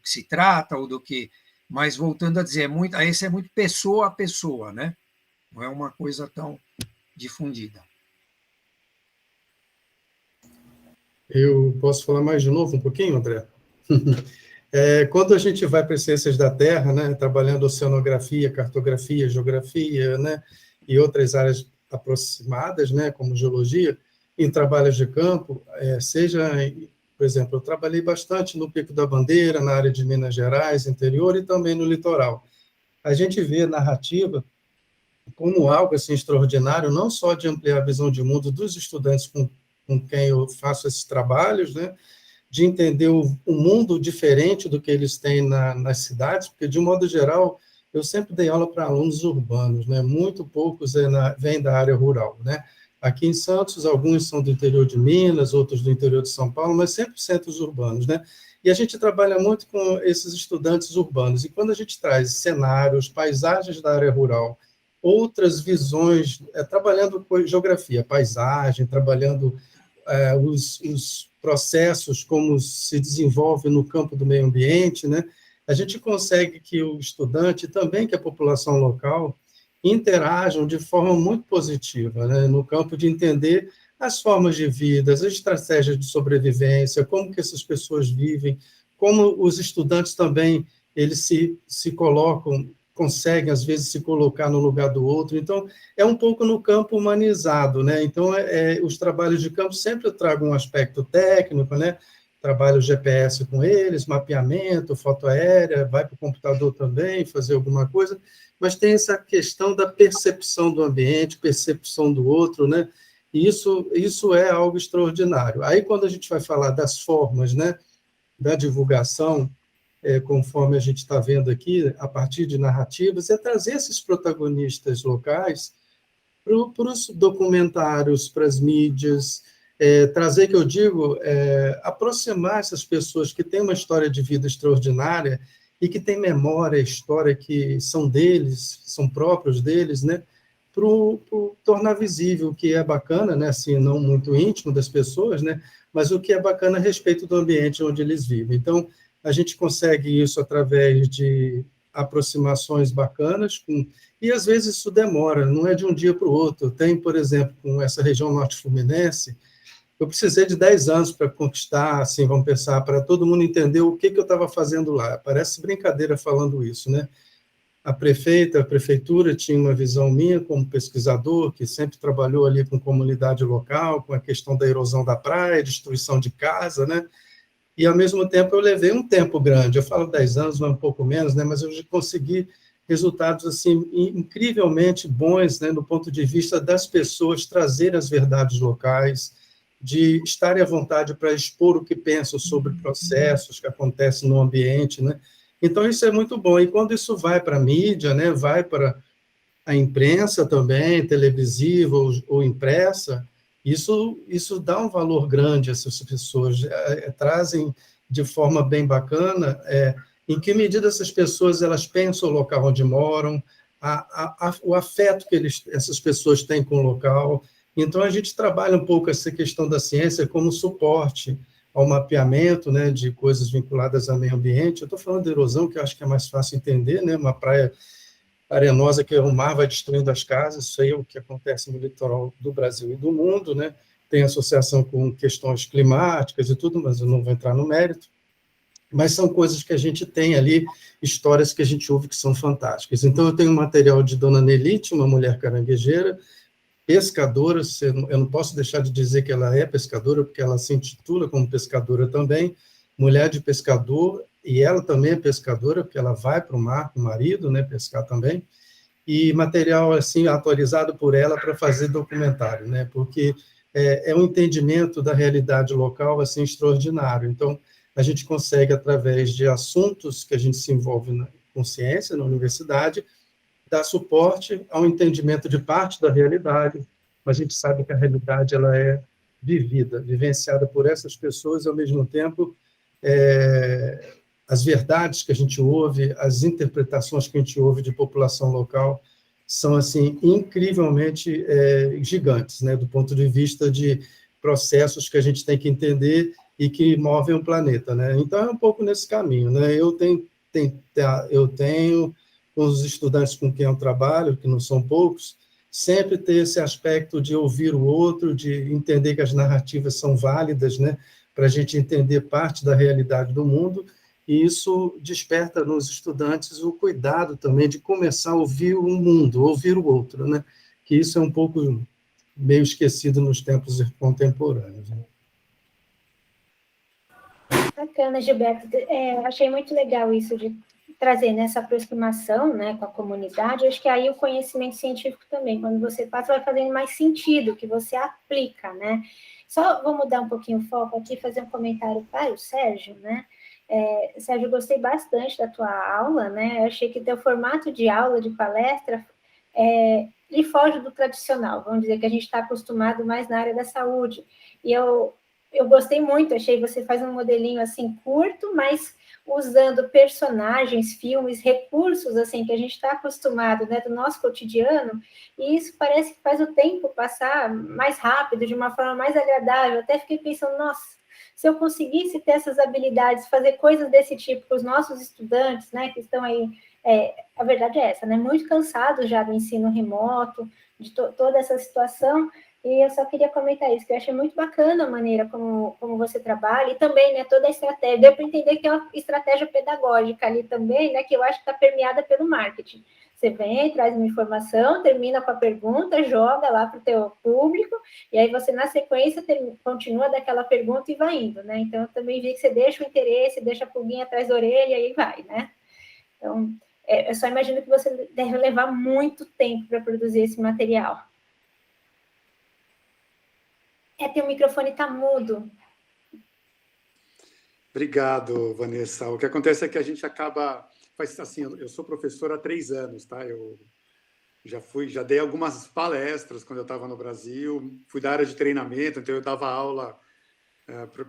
que se trata, ou do que... Mas, voltando a dizer, esse é muito pessoa a pessoa, né? Não é uma coisa tão difundida. Eu posso falar mais de novo um pouquinho, André? Quando a gente vai para as ciências da Terra, né, trabalhando oceanografia, cartografia, geografia, né, e outras áreas aproximadas, né, como geologia, em trabalhos de campo, por exemplo, eu trabalhei bastante no Pico da Bandeira, na área de Minas Gerais, interior, e também no litoral. A gente vê a narrativa como algo assim, extraordinário, não só de ampliar a visão de mundo dos estudantes com quem eu faço esses trabalhos, né, de entender o mundo diferente do que eles têm nas cidades, porque, de um modo geral, eu sempre dei aula para alunos urbanos, né, muito poucos vêm da área rural, né. Aqui em Santos, alguns são do interior de Minas, outros do interior de São Paulo, mas sempre centros urbanos, né? E a gente trabalha muito com esses estudantes urbanos. E quando a gente traz cenários, paisagens da área rural, outras visões, trabalhando com geografia, paisagem, trabalhando os processos, como se desenvolve no campo do meio ambiente, né? a gente consegue que o estudante, também que a população local, interajam de forma muito positiva, né, no campo de entender as formas de vida, as estratégias de sobrevivência, como que essas pessoas vivem, como os estudantes também, eles se colocam, conseguem, às vezes, se colocar no lugar do outro. Então, é um pouco no campo humanizado, né? Então, os trabalhos de campo sempre tragam um aspecto técnico, né? Trabalho GPS com eles, mapeamento, foto aérea, vai para o computador também, fazer alguma coisa, mas tem essa questão da percepção do ambiente, percepção do outro, né? E isso é algo extraordinário. Aí, quando a gente vai falar das formas, né, da divulgação, conforme a gente está vendo aqui, a partir de narrativas, é trazer esses protagonistas locais para os documentários, para as mídias, trazer, que eu digo, aproximar essas pessoas que têm uma história de vida extraordinária e que têm memória, história que são deles, são próprios deles, né, para tornar visível o que é bacana, né, assim, não muito íntimo das pessoas, né, mas o que é bacana a respeito do ambiente onde eles vivem. Então, a gente consegue isso através de aproximações bacanas, e às vezes isso demora, não é de um dia para o outro. Tem, por exemplo, com essa região norte fluminense, eu precisei de 10 anos para conquistar, assim, vamos pensar, para todo mundo entender o que eu estava fazendo lá. Parece brincadeira falando isso, né? A prefeitura tinha uma visão minha como pesquisador, que sempre trabalhou ali com comunidade local, com a questão da erosão da praia, destruição de casa, né? E, ao mesmo tempo, eu levei um tempo grande, eu falo 10 anos, mas um pouco menos, né, mas eu consegui resultados assim, incrivelmente bons, né, do ponto de vista das pessoas trazerem as verdades locais, de estarem à vontade para expor o que pensam sobre processos que acontecem no ambiente, né? Então, isso é muito bom. E quando isso vai para a mídia, né, vai para a imprensa também, televisiva ou impressa, isso dá um valor grande a essas pessoas, trazem de forma bem bacana, em que medida essas pessoas elas pensam o local onde moram, o afeto que essas pessoas têm com o local. Então, a gente trabalha um pouco essa questão da ciência como suporte ao mapeamento, né, de coisas vinculadas ao meio ambiente. Eu estou falando de erosão, que eu acho que é mais fácil entender, né, uma praia arenosa que o mar vai destruindo as casas, isso aí é o que acontece no litoral do Brasil e do mundo, né? Tem associação com questões climáticas e tudo, mas eu não vou entrar no mérito, mas são coisas que a gente tem ali, histórias que a gente ouve que são fantásticas. Então, eu tenho um material de Dona Nelite, uma mulher caranguejeira, pescadora, eu não posso deixar de dizer que ela é pescadora, porque ela se intitula como pescadora também, mulher de pescador, e ela também é pescadora, porque ela vai para o mar com o marido, né, pescar também, e material assim atualizado por ela para fazer documentário, né, porque é um entendimento da realidade local assim extraordinário. Então, a gente consegue, através de assuntos que a gente se envolve na consciência, na universidade, dar suporte ao entendimento de parte da realidade, mas a gente sabe que a realidade ela é vivida, vivenciada por essas pessoas, e, ao mesmo tempo, as verdades que a gente ouve, as interpretações que a gente ouve de população local são, assim, incrivelmente gigantes, né, do ponto de vista de processos que a gente tem que entender e que movem o planeta, né? Então, é um pouco nesse caminho, né? Eu tenho com os estudantes com quem eu trabalho, que não são poucos, sempre ter esse aspecto de ouvir o outro, de entender que as narrativas são válidas, né, para a gente entender parte da realidade do mundo, e isso desperta nos estudantes o cuidado também de começar a ouvir o mundo, ouvir o outro, né, que isso é um pouco meio esquecido nos tempos contemporâneos, né? Bacana, Gilberto. Achei muito legal isso de trazer nessa aproximação, né, com a comunidade. Acho que aí o conhecimento científico também, quando você passa, vai fazendo mais sentido, que você aplica, né? Só vou mudar um pouquinho o foco aqui, fazer um comentário para o Sérgio, né? Sérgio, gostei bastante da tua aula, né? Eu achei que teu formato de aula, de palestra, ele foge do tradicional, vamos dizer que a gente está acostumado mais na área da saúde. E eu gostei muito, achei que você faz um modelinho assim curto, mas usando personagens, filmes, recursos assim que a gente está acostumado, né, do nosso cotidiano, e isso parece que faz o tempo passar mais rápido, de uma forma mais agradável. Até fiquei pensando, nossa, se eu conseguisse ter essas habilidades, fazer coisas desse tipo para os nossos estudantes, né, que estão aí, a verdade é essa, né, muito cansados já do ensino remoto, de toda essa situação, e eu só queria comentar isso, que eu achei muito bacana a maneira como você trabalha, e também, né, toda a estratégia, deu para entender que é uma estratégia pedagógica ali também, né, que eu acho que está permeada pelo marketing. Você vem, traz uma informação, termina com a pergunta, joga lá para o teu público, e aí você, na sequência, continua daquela pergunta e vai indo, né? Então, eu também vi que você deixa o interesse, deixa a pulguinha atrás da orelha e aí vai, né? Então, eu só imagino que você deve levar muito tempo para produzir esse material. Teu microfone está mudo. Obrigado, Vanessa. O que acontece é que a gente acaba... Assim, eu sou professor há 3 anos, tá? Eu já dei algumas palestras quando eu estava no Brasil, fui da área de treinamento, então eu dava aula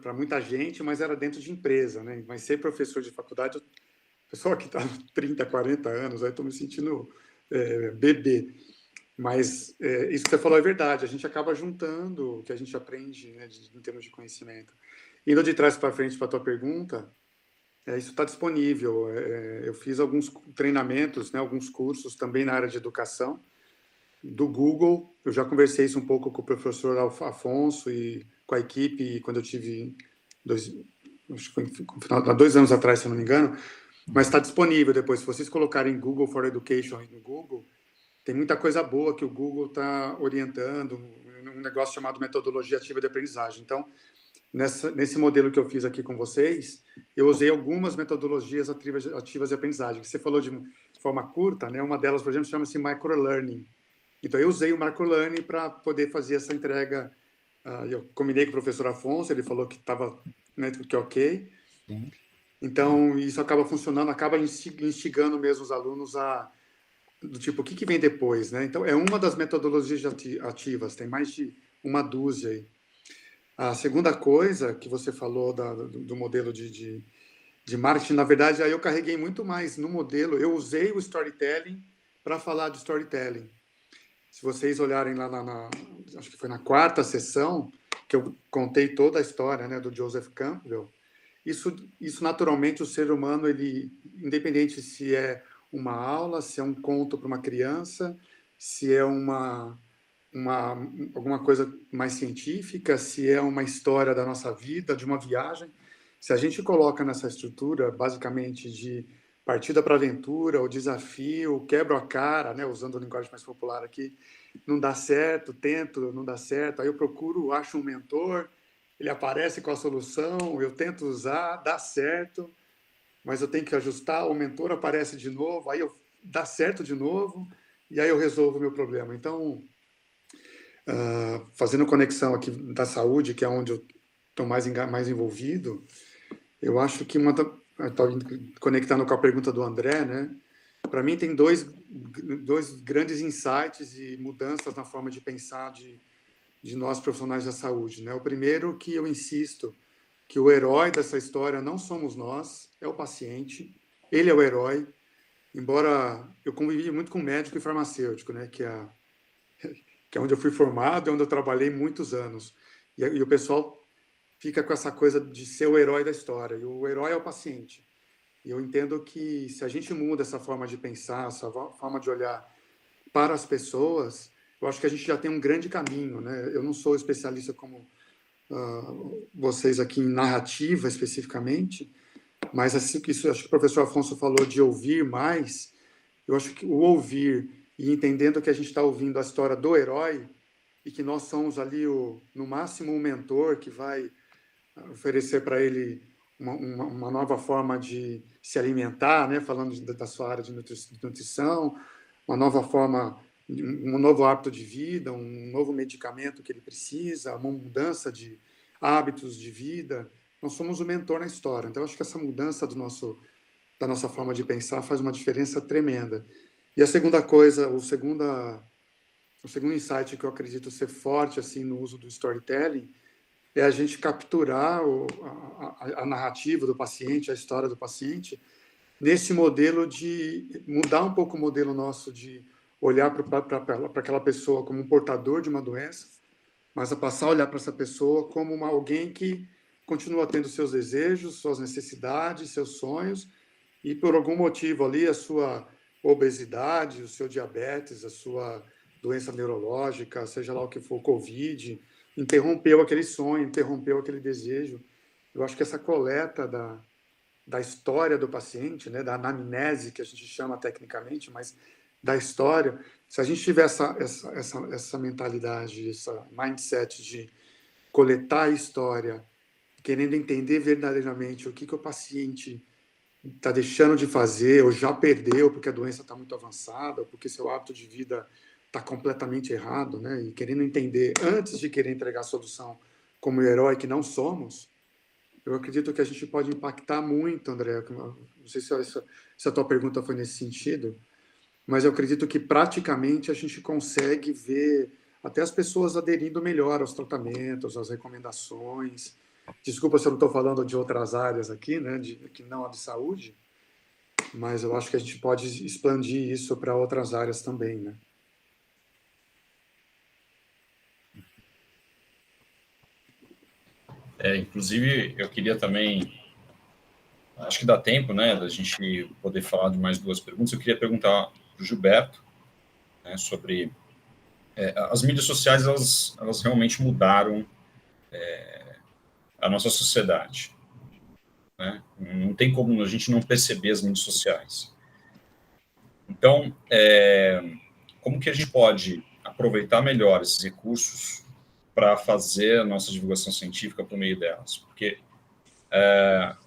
para muita gente, mas era dentro de empresa, né? Mas ser professor de faculdade, o pessoal que está 30, 40 anos, aí estou me sentindo bebê. Mas isso que você falou é verdade, a gente acaba juntando o que a gente aprende, né, em termos de conhecimento. Indo de trás para frente para a tua pergunta, isso está disponível. Eu fiz alguns treinamentos, né, alguns cursos também na área de educação, do Google. Eu já conversei isso um pouco com o professor Afonso e com a equipe, quando eu tive, acho que há 2 anos atrás, se eu não me engano, mas está disponível depois. Se vocês colocarem Google for Education no Google, tem muita coisa boa que o Google está orientando, um negócio chamado metodologia ativa de aprendizagem. Então, nesse modelo que eu fiz aqui com vocês, eu usei algumas metodologias ativas de aprendizagem. Você falou de forma curta, né? Uma delas, por exemplo, chama-se microlearning. Então, eu usei o microlearning para poder fazer essa entrega. Eu combinei com o professor Afonso, ele falou que estava, né, que ok. Sim. Então, isso acaba funcionando, acaba instigando mesmo os alunos do tipo, o que vem depois, né? Então, é uma das metodologias ativas, tem mais de uma dúzia aí. A segunda coisa que você falou do modelo de marketing, na verdade, aí eu carreguei muito mais no modelo, eu usei o storytelling para falar de storytelling. Se vocês olharem lá acho que foi na 4ª sessão, que eu contei toda a história, né, do Joseph Campbell, isso naturalmente o ser humano, ele, independente se é uma aula, se é um conto para uma criança, se é alguma coisa mais científica, se é uma história da nossa vida, de uma viagem, se a gente coloca nessa estrutura, basicamente, de partida para aventura, o desafio, quebra a cara, né, usando a linguagem mais popular aqui, não dá certo, tento, não dá certo, aí eu procuro, acho um mentor, ele aparece com a solução, eu tento usar, dá certo, mas eu tenho que ajustar, o mentor aparece de novo, aí dá certo de novo, e aí eu resolvo o meu problema. Então, fazendo conexão aqui da saúde, que é onde eu estou mais envolvido, eu acho que conectando com a pergunta do André, né? Para mim tem dois grandes insights e mudanças na forma de pensar de nós profissionais da saúde, né? O primeiro, que eu insisto que o herói dessa história não somos nós, é o paciente, ele é o herói, embora eu convivi muito com médico e farmacêutico, né? Que é onde eu fui formado, é onde eu trabalhei muitos anos. E o pessoal fica com essa coisa de ser o herói da história, e o herói é o paciente. E eu entendo que se a gente muda essa forma de pensar, essa forma de olhar para as pessoas, eu acho que a gente já tem um grande caminho, né? Eu não sou especialista como vocês aqui em narrativa especificamente, mas assim, isso acho que o professor Afonso falou de ouvir mais, eu acho que o ouvir e entendendo que a gente está ouvindo a história do herói e que nós somos ali, no máximo, um mentor que vai oferecer para ele uma nova forma de se alimentar, né? Falando da sua área de nutrição, uma nova forma, um novo hábito de vida, um novo medicamento que ele precisa, uma mudança de hábitos de vida. Nós somos o mentor na história. Então, eu acho que essa mudança da nossa forma de pensar faz uma diferença tremenda. E a segunda coisa, o segundo insight que eu acredito ser forte assim no uso do storytelling é a gente capturar a narrativa do paciente, a história do paciente, nesse modelo de mudar um pouco o modelo nosso de olhar para aquela pessoa como um portador de uma doença, mas a passar a olhar para essa pessoa como alguém que continua tendo seus desejos, suas necessidades, seus sonhos, e por algum motivo ali a sua obesidade, o seu diabetes, a sua doença neurológica, seja lá o que for, Covid, interrompeu aquele sonho, interrompeu aquele desejo. Eu acho que essa coleta da história do paciente, né, da anamnese, que a gente chama tecnicamente, mas da história, se a gente tiver essa mentalidade, essa mindset de coletar a história, querendo entender verdadeiramente o que o paciente está deixando de fazer, ou já perdeu porque a doença está muito avançada, ou porque seu hábito de vida está completamente errado, né? E querendo entender, antes de querer entregar a solução como o herói que não somos, eu acredito que a gente pode impactar muito, André. Não sei se a tua pergunta foi nesse sentido, mas eu acredito que praticamente a gente consegue ver até as pessoas aderindo melhor aos tratamentos, às recomendações. Desculpa se eu não estou falando de outras áreas aqui, né, que não a de saúde, mas eu acho que a gente pode expandir isso para outras áreas também, né? Inclusive, eu queria também, acho que dá tempo, né, da gente poder falar de mais 2 perguntas. Eu queria perguntar para o Gilberto, né, sobre as mídias sociais, elas realmente mudaram a nossa sociedade, né? Não tem como a gente não perceber as mídias sociais. Então, como que a gente pode aproveitar melhor esses recursos para fazer a nossa divulgação científica por meio delas? Porque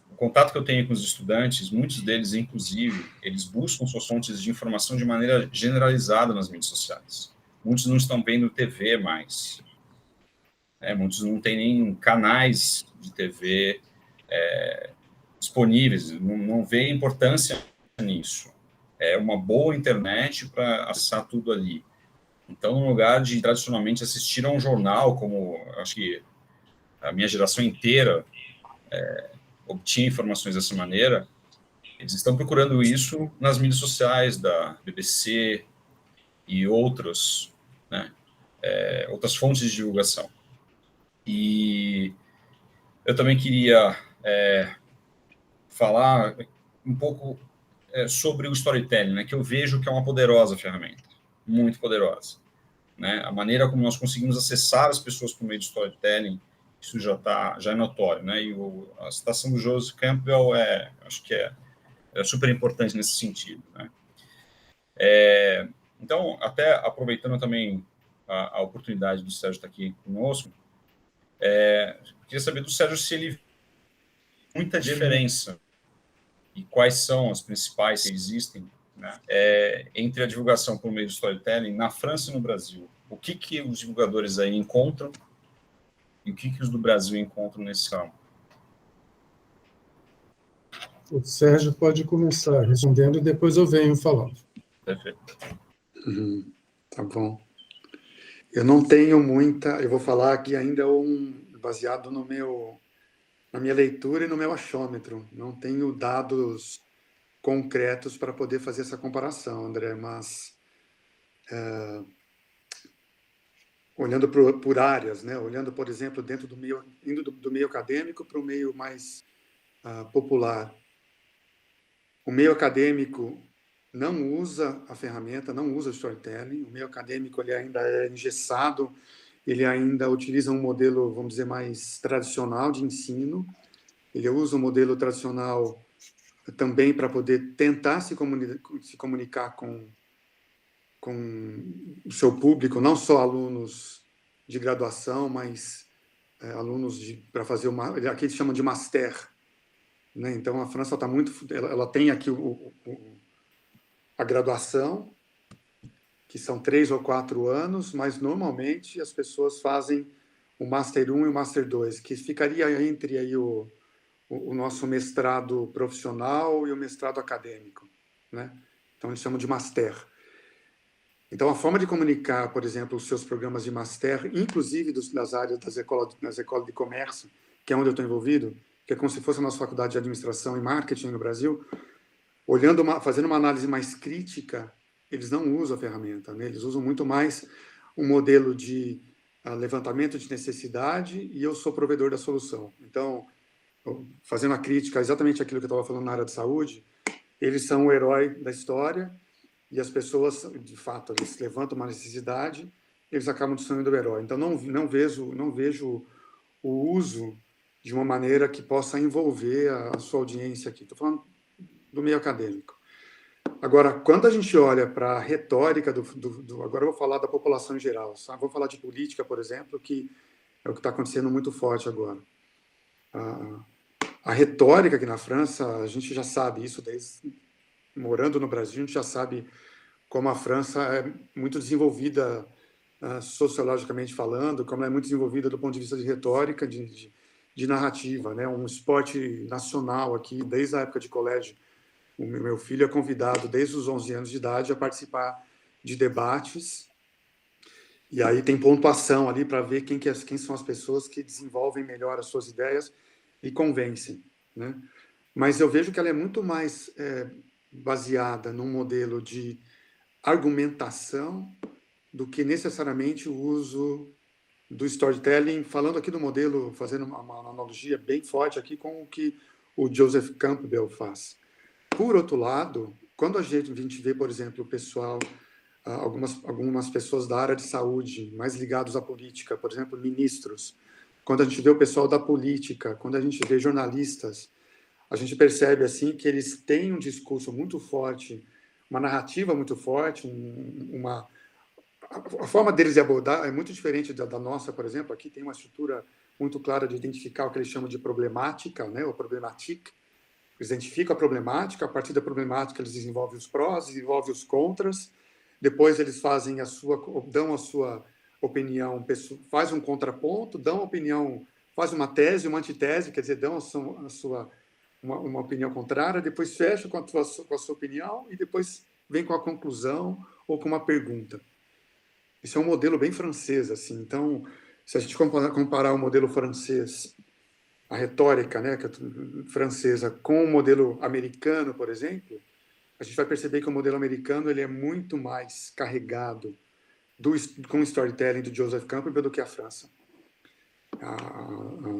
o contato que eu tenho com os estudantes, muitos deles, inclusive, eles buscam suas fontes de informação de maneira generalizada nas mídias sociais. Muitos não estão vendo TV mais. Muitos não têm nem canais de TV disponíveis, não vê importância nisso. É uma boa internet para acessar tudo ali. Então, no lugar de tradicionalmente assistir a um jornal, como acho que a minha geração inteira obtinha informações dessa maneira, eles estão procurando isso nas mídias sociais da BBC e outras fontes de divulgação. E eu também queria falar um pouco sobre o storytelling, né, que eu vejo que é uma poderosa ferramenta, muito poderosa. Né? A maneira como nós conseguimos acessar as pessoas por meio de storytelling, isso já é notório, né? E a citação do Joseph Campbell acho que é super importante nesse sentido, né? Então, até aproveitando também a oportunidade do Sérgio estar aqui conosco, queria saber do Sérgio se ele muita diferença e quais são as principais que existem, né, entre a divulgação por meio do storytelling na França e no Brasil. O que os divulgadores aí encontram e o que os do Brasil encontram nesse campo? O Sérgio pode começar respondendo e depois eu venho falando. Perfeito. Tá bom. Eu não tenho muita... Eu vou falar aqui ainda baseado na minha leitura e no meu achômetro. Não tenho dados concretos para poder fazer essa comparação, André, mas olhando por áreas, né? Olhando, por exemplo, dentro indo do meio acadêmico para o meio mais popular. O meio acadêmico não usa a ferramenta, não usa o storytelling. O meio acadêmico ele ainda é engessado, ele ainda utiliza um modelo, vamos dizer, mais tradicional de ensino. Ele usa um modelo tradicional também para poder tentar se comunicar com o seu público, não só alunos de graduação, mas alunos para fazer aqui eles chamam de master, né? Então a França está ela tem aqui a graduação, que são 3 ou 4 anos, mas normalmente as pessoas fazem o Master 1 e o Master 2, que ficaria entre aí o nosso mestrado profissional e o mestrado acadêmico, né? Então eles chamam de Master. Então a forma de comunicar, por exemplo, os seus programas de Master, inclusive das áreas das escolas de comércio, que é onde eu estou envolvido, que é como se fosse a nossa faculdade de administração e marketing no Brasil, fazendo uma análise mais crítica, eles não usam a ferramenta, né? Eles usam muito mais um modelo de levantamento de necessidade e eu sou provedor da solução. Então, fazendo a crítica exatamente aquilo que eu estava falando na área de saúde, eles são o herói da história e as pessoas, de fato, eles levantam uma necessidade, eles acabam sendo o herói. Então, não vejo o uso de uma maneira que possa envolver a sua audiência aqui. Estou falando do meio acadêmico. Agora, quando a gente olha para a retórica agora eu vou falar da população em geral, sabe? Vou falar de política, por exemplo, que é o que está acontecendo muito forte agora. A retórica aqui na França, a gente já sabe isso, morando no Brasil, a gente já sabe como a França é muito desenvolvida sociologicamente falando, como ela é muito desenvolvida do ponto de vista de retórica, de narrativa, né? Um esporte nacional aqui, desde a época de colégio. O meu filho é convidado desde os 11 anos de idade a participar de debates, e aí tem pontuação ali para ver quem são as pessoas que desenvolvem melhor as suas ideias e convencem, né? Mas eu vejo que ela é muito mais baseada num modelo de argumentação do que necessariamente o uso do storytelling, falando aqui do modelo, fazendo uma analogia bem forte aqui com o que o Joseph Campbell faz. Por outro lado, quando a gente vê, por exemplo, o pessoal, algumas pessoas da área de saúde, mais ligados à política, por exemplo, ministros, quando a gente vê o pessoal da política, quando a gente vê jornalistas, a gente percebe assim que eles têm um discurso muito forte, uma narrativa muito forte, a forma deles de abordar é muito diferente da nossa, por exemplo. Aqui tem uma estrutura muito clara de identificar o que eles chamam de problemática, né, ou problematique. Eles identificam a problemática, a partir da problemática eles desenvolvem os prós, desenvolvem os contras, depois eles dão a sua opinião, faz um contraponto, dão uma opinião, faz uma tese, uma antitese, quer dizer, dão uma opinião contrária, depois fecha com a sua opinião e depois vem com a conclusão ou com uma pergunta. Isso é um modelo bem francês, assim. Então, se a gente comparar o modelo francês, a retórica, né, francesa, com o modelo americano, por exemplo, a gente vai perceber que o modelo americano ele é muito mais carregado com o storytelling do Joseph Campbell do que a França.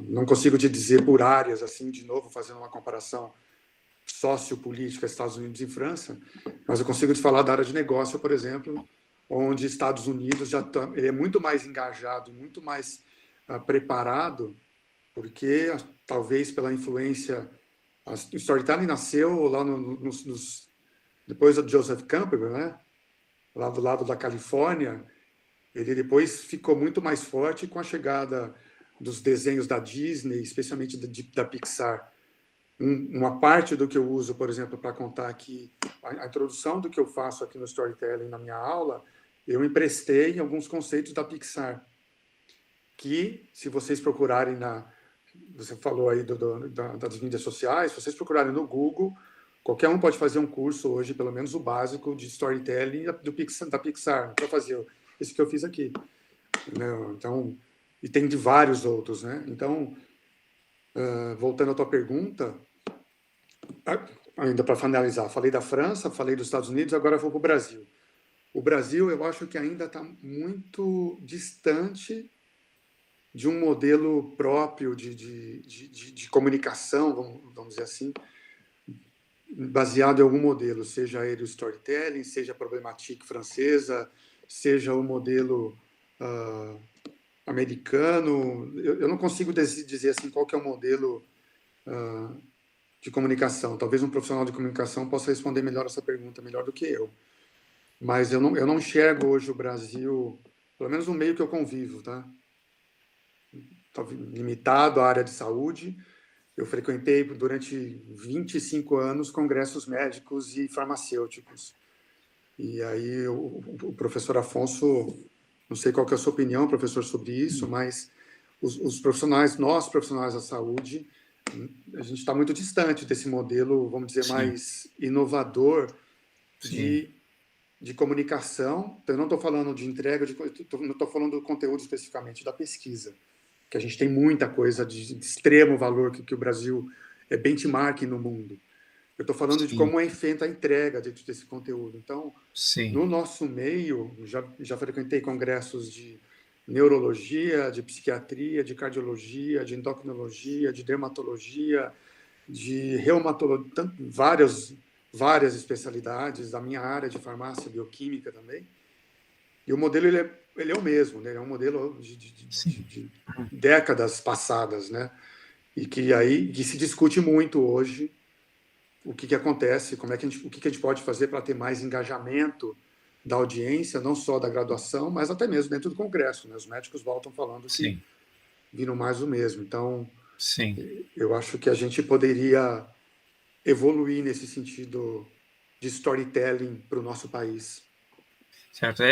Não consigo te dizer por áreas, assim, de novo, fazendo uma comparação sociopolítica Estados Unidos e França, mas eu consigo te falar da área de negócio, por exemplo, onde Estados Unidos ele é muito mais engajado, muito mais preparado, porque talvez pela influência, o storytelling nasceu lá depois do Joseph Campbell, né? Lá do lado da Califórnia, ele depois ficou muito mais forte com a chegada dos desenhos da Disney, especialmente da Pixar. Uma parte do que eu uso, por exemplo, para contar aqui, a introdução do que eu faço aqui no storytelling na minha aula, eu emprestei alguns conceitos da Pixar, que, se vocês procurarem você falou aí das mídias sociais, se vocês procurarem no Google, qualquer um pode fazer um curso hoje, pelo menos o básico, de storytelling da Pixar, para fazer esse que eu fiz aqui. Então, e tem de vários outros, né? Então, voltando à tua pergunta, ainda para finalizar, falei da França, falei dos Estados Unidos, agora eu vou para o Brasil. O Brasil, eu acho que ainda está muito distante de um modelo próprio de comunicação, vamos dizer assim, baseado em algum modelo, seja ele o storytelling, seja a problematique francesa, seja o modelo americano. Eu não consigo dizer assim qual que é o modelo de comunicação. Talvez um profissional de comunicação possa responder melhor essa pergunta, melhor do que eu. Mas eu não enxergo hoje o Brasil, pelo menos no meio que eu convivo, tá? Limitado à área de saúde. Eu frequentei durante 25 anos congressos médicos e farmacêuticos. E aí o professor Afonso, não sei qual que é a sua opinião, professor, sobre isso, mas os profissionais, nós profissionais da saúde, a gente está muito distante desse modelo, vamos dizer, mais inovador de comunicação. Então, eu não estou falando de entrega, não estou falando do conteúdo especificamente, da pesquisa, que a gente tem muita coisa de extremo valor que o Brasil é benchmark no mundo. Eu estou falando de como é feita a entrega desse conteúdo. Então, no nosso meio, já frequentei congressos de neurologia, de psiquiatria, de cardiologia, de endocrinologia, de dermatologia, de reumatologia, várias especialidades, da minha área de farmácia, bioquímica também. E o modelo ele é o mesmo, né? Ele é um modelo de décadas passadas, né? E que se discute muito hoje o que acontece, o que a gente pode fazer para ter mais engajamento da audiência, não só da graduação, mas até mesmo dentro do Congresso, né? Os médicos voltam falando que viram mais o mesmo. Então, eu acho que a gente poderia evoluir nesse sentido de storytelling para o nosso país. Certo.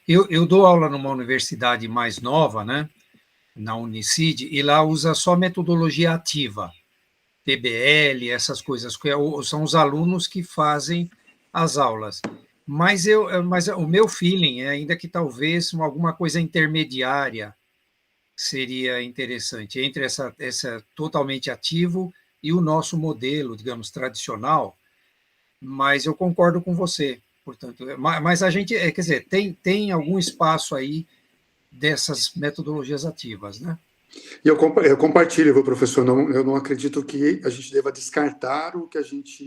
Eu dou aula numa universidade mais nova, né? Na Unicid, e lá usa só metodologia ativa, PBL, essas coisas, que são os alunos que fazem as aulas. Mas o meu feeling é ainda que talvez alguma coisa intermediária seria interessante, entre essa totalmente ativo e o nosso modelo, digamos, tradicional, mas eu concordo com você, portanto, mas a gente, quer dizer, tem algum espaço aí dessas metodologias ativas, né? E eu compartilho, viu, professor, eu não acredito que a gente deva descartar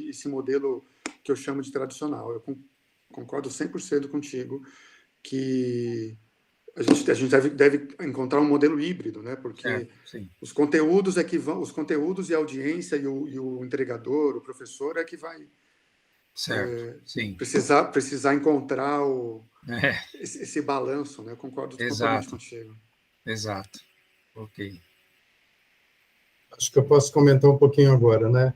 esse modelo que eu chamo de tradicional. Eu concordo 100% contigo que a gente deve encontrar um modelo híbrido, né? Porque os conteúdos os conteúdos e a audiência e o entregador, o professor é que vai precisar encontrar esse balanço, né? Eu concordo totalmente contigo. Exato. Ok. Acho que eu posso comentar um pouquinho agora, né?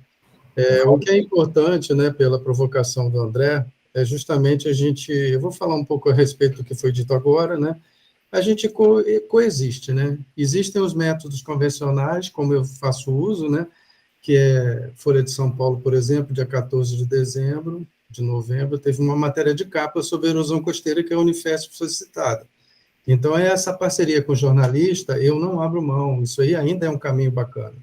O que é importante, né, pela provocação do André, é justamente eu vou falar um pouco a respeito do que foi dito agora, né? A gente coexiste, né? Existem os métodos convencionais, como eu faço uso, né? Que é Folha de São Paulo, por exemplo, dia 14 de novembro, teve uma matéria de capa sobre erosão costeira que a Unifesp foi citada. Então, essa parceria com o jornalista, eu não abro mão, isso aí ainda é um caminho bacana.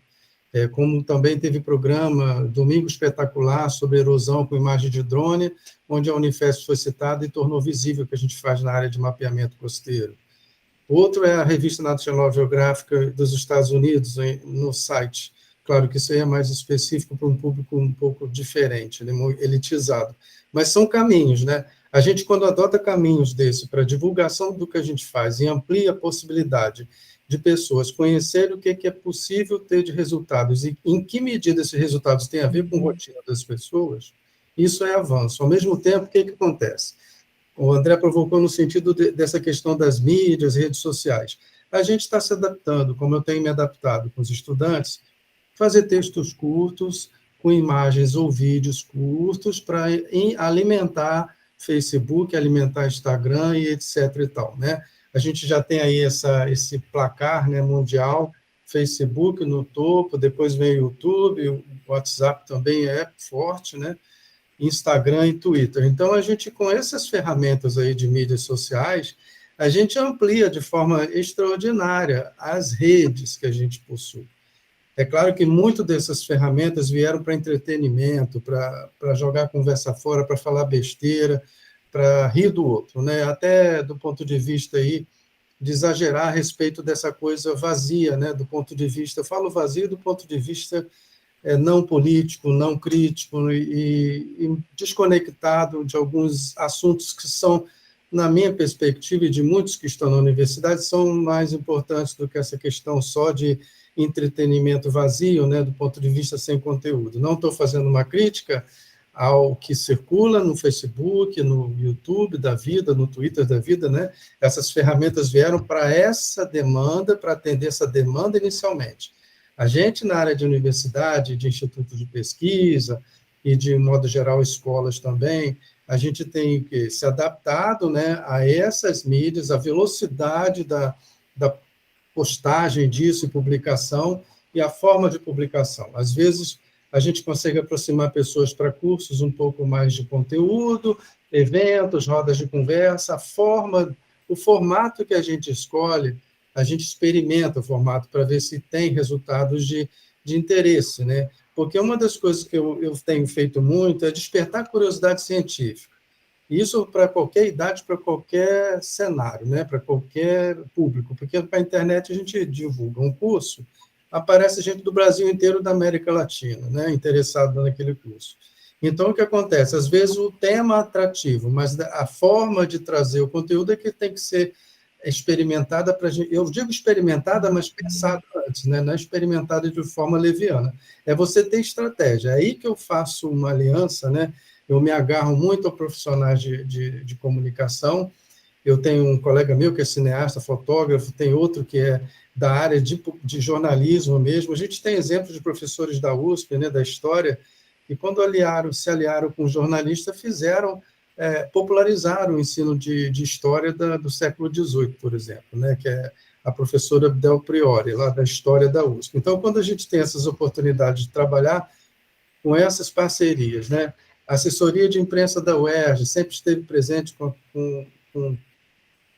Como também teve programa Domingo Espetacular sobre erosão com imagem de drone, onde a Unifesp foi citada e tornou visível o que a gente faz na área de mapeamento costeiro. Outro é a revista National Geographic dos Estados Unidos, no site. Claro que isso aí é mais específico para um público um pouco diferente, né, elitizado. Mas são caminhos, né? A gente, quando adota caminhos desse para divulgação do que a gente faz e amplia a possibilidade de pessoas conhecerem o que é possível ter de resultados e em que medida esses resultados têm a ver com a rotina das pessoas, isso é avanço. Ao mesmo tempo, o que acontece? O André provocou no sentido dessa questão das mídias, redes sociais. A gente está se adaptando, como eu tenho me adaptado com os estudantes, fazer textos curtos, com imagens ou vídeos curtos, para alimentar Facebook, alimentar Instagram e etc. e tal, né? A gente já tem aí esse placar, né, mundial, Facebook no topo, depois vem o YouTube, o WhatsApp também é forte, né? Instagram e Twitter. Então, a gente, com essas ferramentas aí de mídias sociais, a gente amplia de forma extraordinária as redes que a gente possui. É claro que muitas dessas ferramentas vieram para entretenimento, para jogar a conversa fora, para falar besteira, para rir do outro, né? Até do ponto de vista aí de exagerar a respeito dessa coisa vazia, né? Do ponto de vista, eu falo vazio do ponto de vista não político, não crítico e desconectado de alguns assuntos que são, na minha perspectiva e de muitos que estão na universidade, são mais importantes do que essa questão só de entretenimento vazio, né, do ponto de vista sem conteúdo. Não estou fazendo uma crítica ao que circula no Facebook, no YouTube da vida, no Twitter da vida, né? Essas ferramentas vieram para essa demanda, para atender essa demanda inicialmente. A gente, na área de universidade, de institutos de pesquisa e, de modo geral, escolas também, a gente tem que se adaptado, né, a essas mídias, a velocidade da postagem disso e publicação e a forma de publicação. Às vezes, a gente consegue aproximar pessoas para cursos um pouco mais de conteúdo, eventos, rodas de conversa, o formato que a gente escolhe, a gente experimenta o formato para ver se tem resultados de interesse, né? Porque uma das coisas que eu tenho feito muito é despertar curiosidade científica. Isso para qualquer idade, para qualquer cenário, né? Para qualquer público, porque para a internet a gente divulga um curso, aparece gente do Brasil inteiro, da América Latina, né? Interessado naquele curso. Então, o que acontece? Às vezes o tema é atrativo, mas a forma de trazer o conteúdo é que tem que ser experimentada para gente. Eu digo experimentada, mas pensada antes, né? Não é experimentada de forma leviana. É você ter estratégia. É aí que eu faço uma aliança, né? Eu me agarro muito a profissionais de comunicação. Eu tenho um colega meu que é cineasta, fotógrafo, tem outro que é da área de jornalismo mesmo. A gente tem exemplos de professores da USP, né, da história, que quando se aliaram com jornalistas, popularizaram o ensino de história do século XVIII, por exemplo, né, que é a professora Del Priori, lá da história da USP. Então, quando a gente tem essas oportunidades de trabalhar com essas parcerias, né, a assessoria de imprensa da UERJ sempre esteve presente com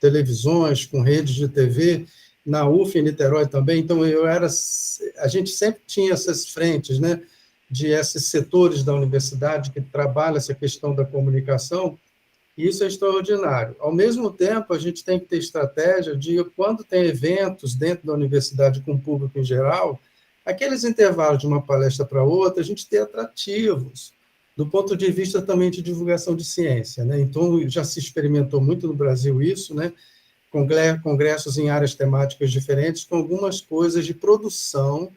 televisões, com redes de TV, na UF em Niterói também, então a gente sempre tinha essas frentes, né, de esses setores da universidade que trabalham essa questão da comunicação, e isso é extraordinário. Ao mesmo tempo, a gente tem que ter estratégia de, quando tem eventos dentro da universidade com o público em geral, aqueles intervalos de uma palestra para outra, a gente ter atrativos, do ponto de vista também de divulgação de ciência, né? Então, já se experimentou muito no Brasil isso, né? Congressos em áreas temáticas diferentes, com algumas coisas de produção,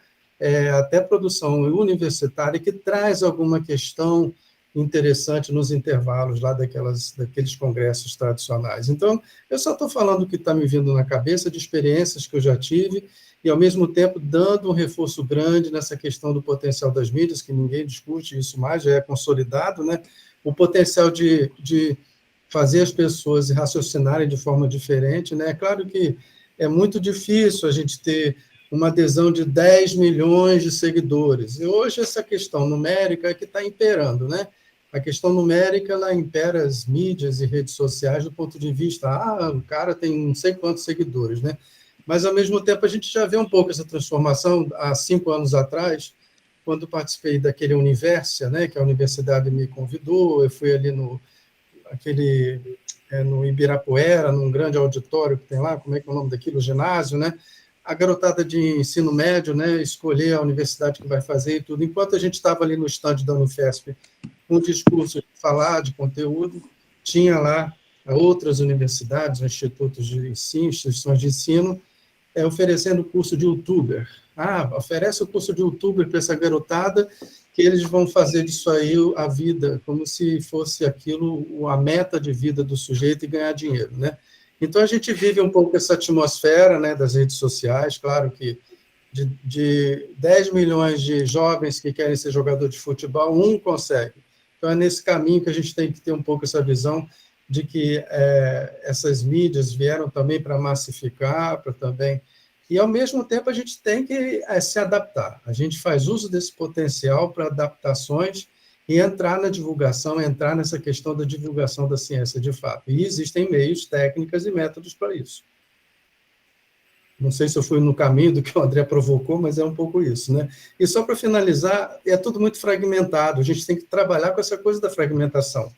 até produção universitária, que traz alguma questão interessante nos intervalos lá daqueles congressos tradicionais. Então, eu só estou falando o que está me vindo na cabeça, de experiências que eu já tive, e, ao mesmo tempo, dando um reforço grande nessa questão do potencial das mídias, que ninguém discute isso mais, já é consolidado, né? O potencial de fazer as pessoas raciocinarem de forma diferente, né? É claro que é muito difícil a gente ter uma adesão de 10 milhões de seguidores. E hoje essa questão numérica é que está imperando, né? A questão numérica, ela impera as mídias e redes sociais do ponto de vista, o cara tem não sei quantos seguidores, né? Mas, ao mesmo tempo, a gente já vê um pouco essa transformação. Há 5 anos atrás, quando participei daquele Universia, né, que a universidade me convidou, eu fui ali no Ibirapuera, num grande auditório que tem lá, como é que é o nome daquilo? O ginásio, né? A garotada de ensino médio, né, escolher a universidade que vai fazer e tudo. Enquanto a gente estava ali no estande da Unifesp, com discurso de falar de conteúdo, tinha lá outras universidades, institutos de ensino, instituições de ensino, oferecendo curso de youtuber. Oferece o curso de youtuber para essa garotada, que eles vão fazer disso aí a vida, como se fosse aquilo a meta de vida do sujeito e ganhar dinheiro, né? Então, a gente vive um pouco essa atmosfera, né, das redes sociais, claro que de 10 milhões de jovens que querem ser jogador de futebol, um consegue. Então, é nesse caminho que a gente tem que ter um pouco essa visão de que essas mídias vieram também para massificar, para também... E, ao mesmo tempo, a gente tem que se adaptar. A gente faz uso desse potencial para adaptações e entrar na divulgação, entrar nessa questão da divulgação da ciência, de fato. E existem meios, técnicas e métodos para isso. Não sei se eu fui no caminho do que o André provocou, mas é um pouco isso, né? E só para finalizar, é tudo muito fragmentado. A gente tem que trabalhar com essa coisa da fragmentação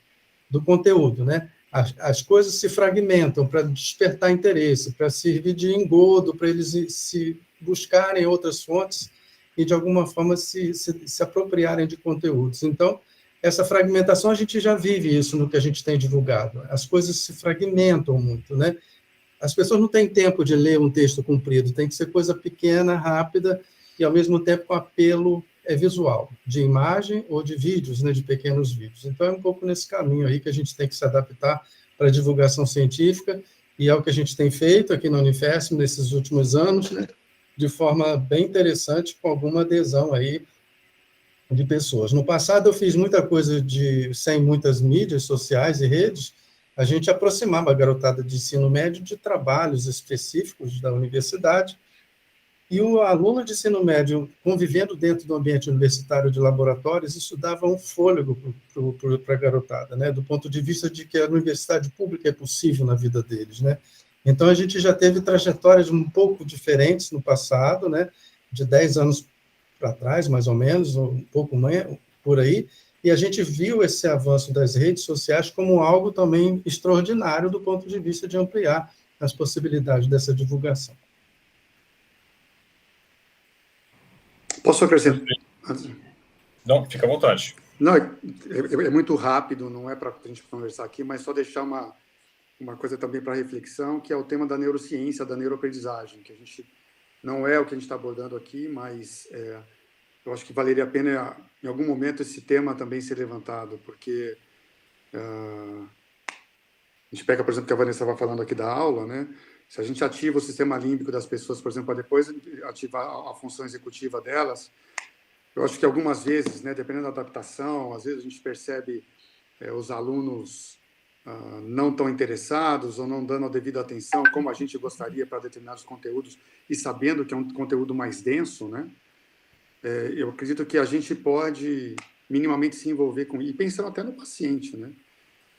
do conteúdo, né? As coisas se fragmentam para despertar interesse, para servir de engodo, para eles se buscarem outras fontes e, de alguma forma, se apropriarem de conteúdos. Então, essa fragmentação, a gente já vive isso no que a gente tem divulgado. As coisas se fragmentam muito, né? As pessoas não têm tempo de ler um texto comprido, tem que ser coisa pequena, rápida, e, ao mesmo tempo, com apelo visual, de imagem ou de vídeos, né, de pequenos vídeos. Então, é um pouco nesse caminho aí que a gente tem que se adaptar para a divulgação científica, e é o que a gente tem feito aqui na Unifesp nesses últimos anos, né, de forma bem interessante, com alguma adesão aí de pessoas. No passado, eu fiz muita coisa sem muitas mídias sociais e redes, a gente aproximava a garotada de ensino médio de trabalhos específicos da universidade, e o aluno de ensino médio, convivendo dentro do ambiente universitário de laboratórios, isso dava um fôlego para a garotada, né? Do ponto de vista de que a universidade pública é possível na vida deles, né? Então, a gente já teve trajetórias um pouco diferentes no passado, né? De 10 anos para trás, mais ou menos, um pouco mais, por aí, e a gente viu esse avanço das redes sociais como algo também extraordinário do ponto de vista de ampliar as possibilidades dessa divulgação. Posso acrescentar? Não, fica à vontade. Não, é muito rápido, não é para a gente conversar aqui, mas só deixar uma coisa também para reflexão, que é o tema da neurociência, da neuroaprendizagem, que a gente não é o que a gente está abordando aqui, mas eu acho que valeria a pena, em algum momento, esse tema também ser levantado, porque a gente pega, por exemplo, que a Vanessa estava falando aqui da aula, né? Se a gente ativa o sistema límbico das pessoas, por exemplo, para depois ativar a função executiva delas, eu acho que algumas vezes, né, dependendo da adaptação, às vezes a gente percebe os alunos não tão interessados ou não dando a devida atenção como a gente gostaria para determinados conteúdos e sabendo que é um conteúdo mais denso, né? Eu acredito que a gente pode minimamente se envolver com e pensando até no paciente, né?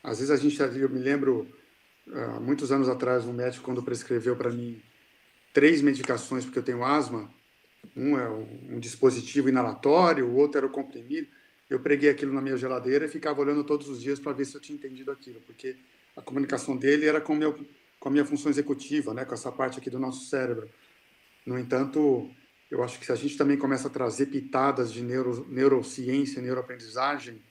Às vezes eu me lembro muitos anos atrás um médico quando prescreveu para mim 3 medicações porque eu tenho asma. Um é um dispositivo inalatório, o outro era o comprimido. Eu preguei aquilo na minha geladeira e ficava olhando todos os dias para ver se eu tinha entendido aquilo, porque a comunicação dele era com a minha função executiva, né, com essa parte aqui do nosso cérebro. No entanto, eu acho que se a gente também começa a trazer pitadas de neurociência, neuroaprendizagem,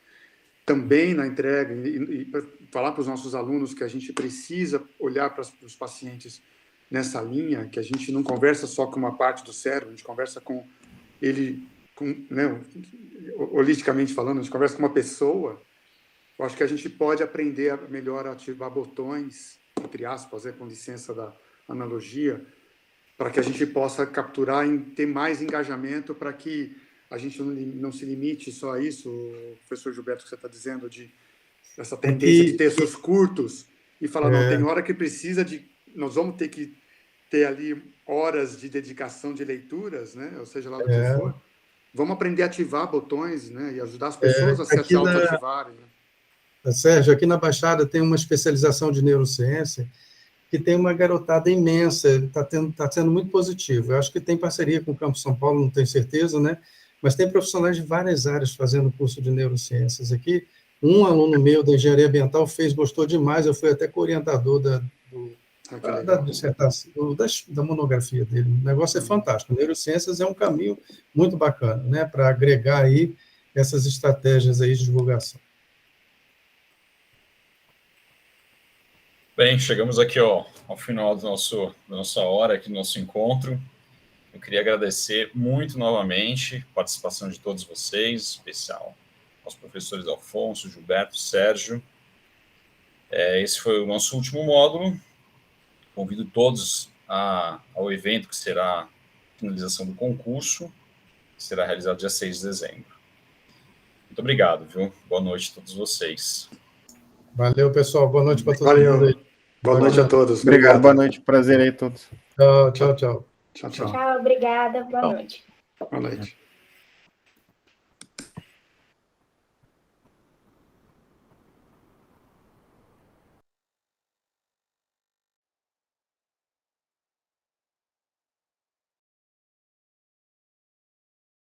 também na entrega, e falar para os nossos alunos que a gente precisa olhar para os pacientes nessa linha, que a gente não conversa só com uma parte do cérebro, a gente conversa com ele, né, holisticamente falando, a gente conversa com uma pessoa. Eu acho que a gente pode aprender melhor a ativar botões, entre aspas, com licença da analogia, para que a gente possa capturar e ter mais engajamento, para que a gente não se limite só a isso, professor Gilberto, que você está dizendo, de essa tendência de textos curtos, e falar, não, tem hora que precisa nós vamos ter que ter ali horas de dedicação de leituras, né? Ou seja, lá do que for. Vamos aprender a ativar botões, né? E ajudar as pessoas a se autoativarem. Né? Sérgio, aqui na Baixada tem uma especialização de neurociência que tem uma garotada imensa, está sendo muito positivo. Eu acho que tem parceria com o Campus São Paulo, não tenho certeza, né? Mas tem profissionais de várias áreas fazendo curso de neurociências aqui. Um aluno meu da engenharia ambiental gostou demais, eu fui até co-orientador da dissertação, da monografia dele. O negócio é fantástico. Neurociências é um caminho muito bacana, né, para agregar aí essas estratégias aí de divulgação. Bem, chegamos aqui ao final da nossa hora aqui do nosso encontro. Eu queria agradecer muito novamente a participação de todos vocês, em especial aos professores Alfonso, Gilberto, Sérgio. Esse foi o nosso último módulo. Convido todos ao evento que será a finalização do concurso, que será realizado dia 6 de dezembro. Muito obrigado, viu? Boa noite a todos vocês. Valeu, pessoal. Boa noite para todos. Valeu. Boa noite a todos. Obrigado. Boa noite. Prazer aí a todos. Tchau. Tchau. Tchau, obrigada. Boa noite. Boa noite.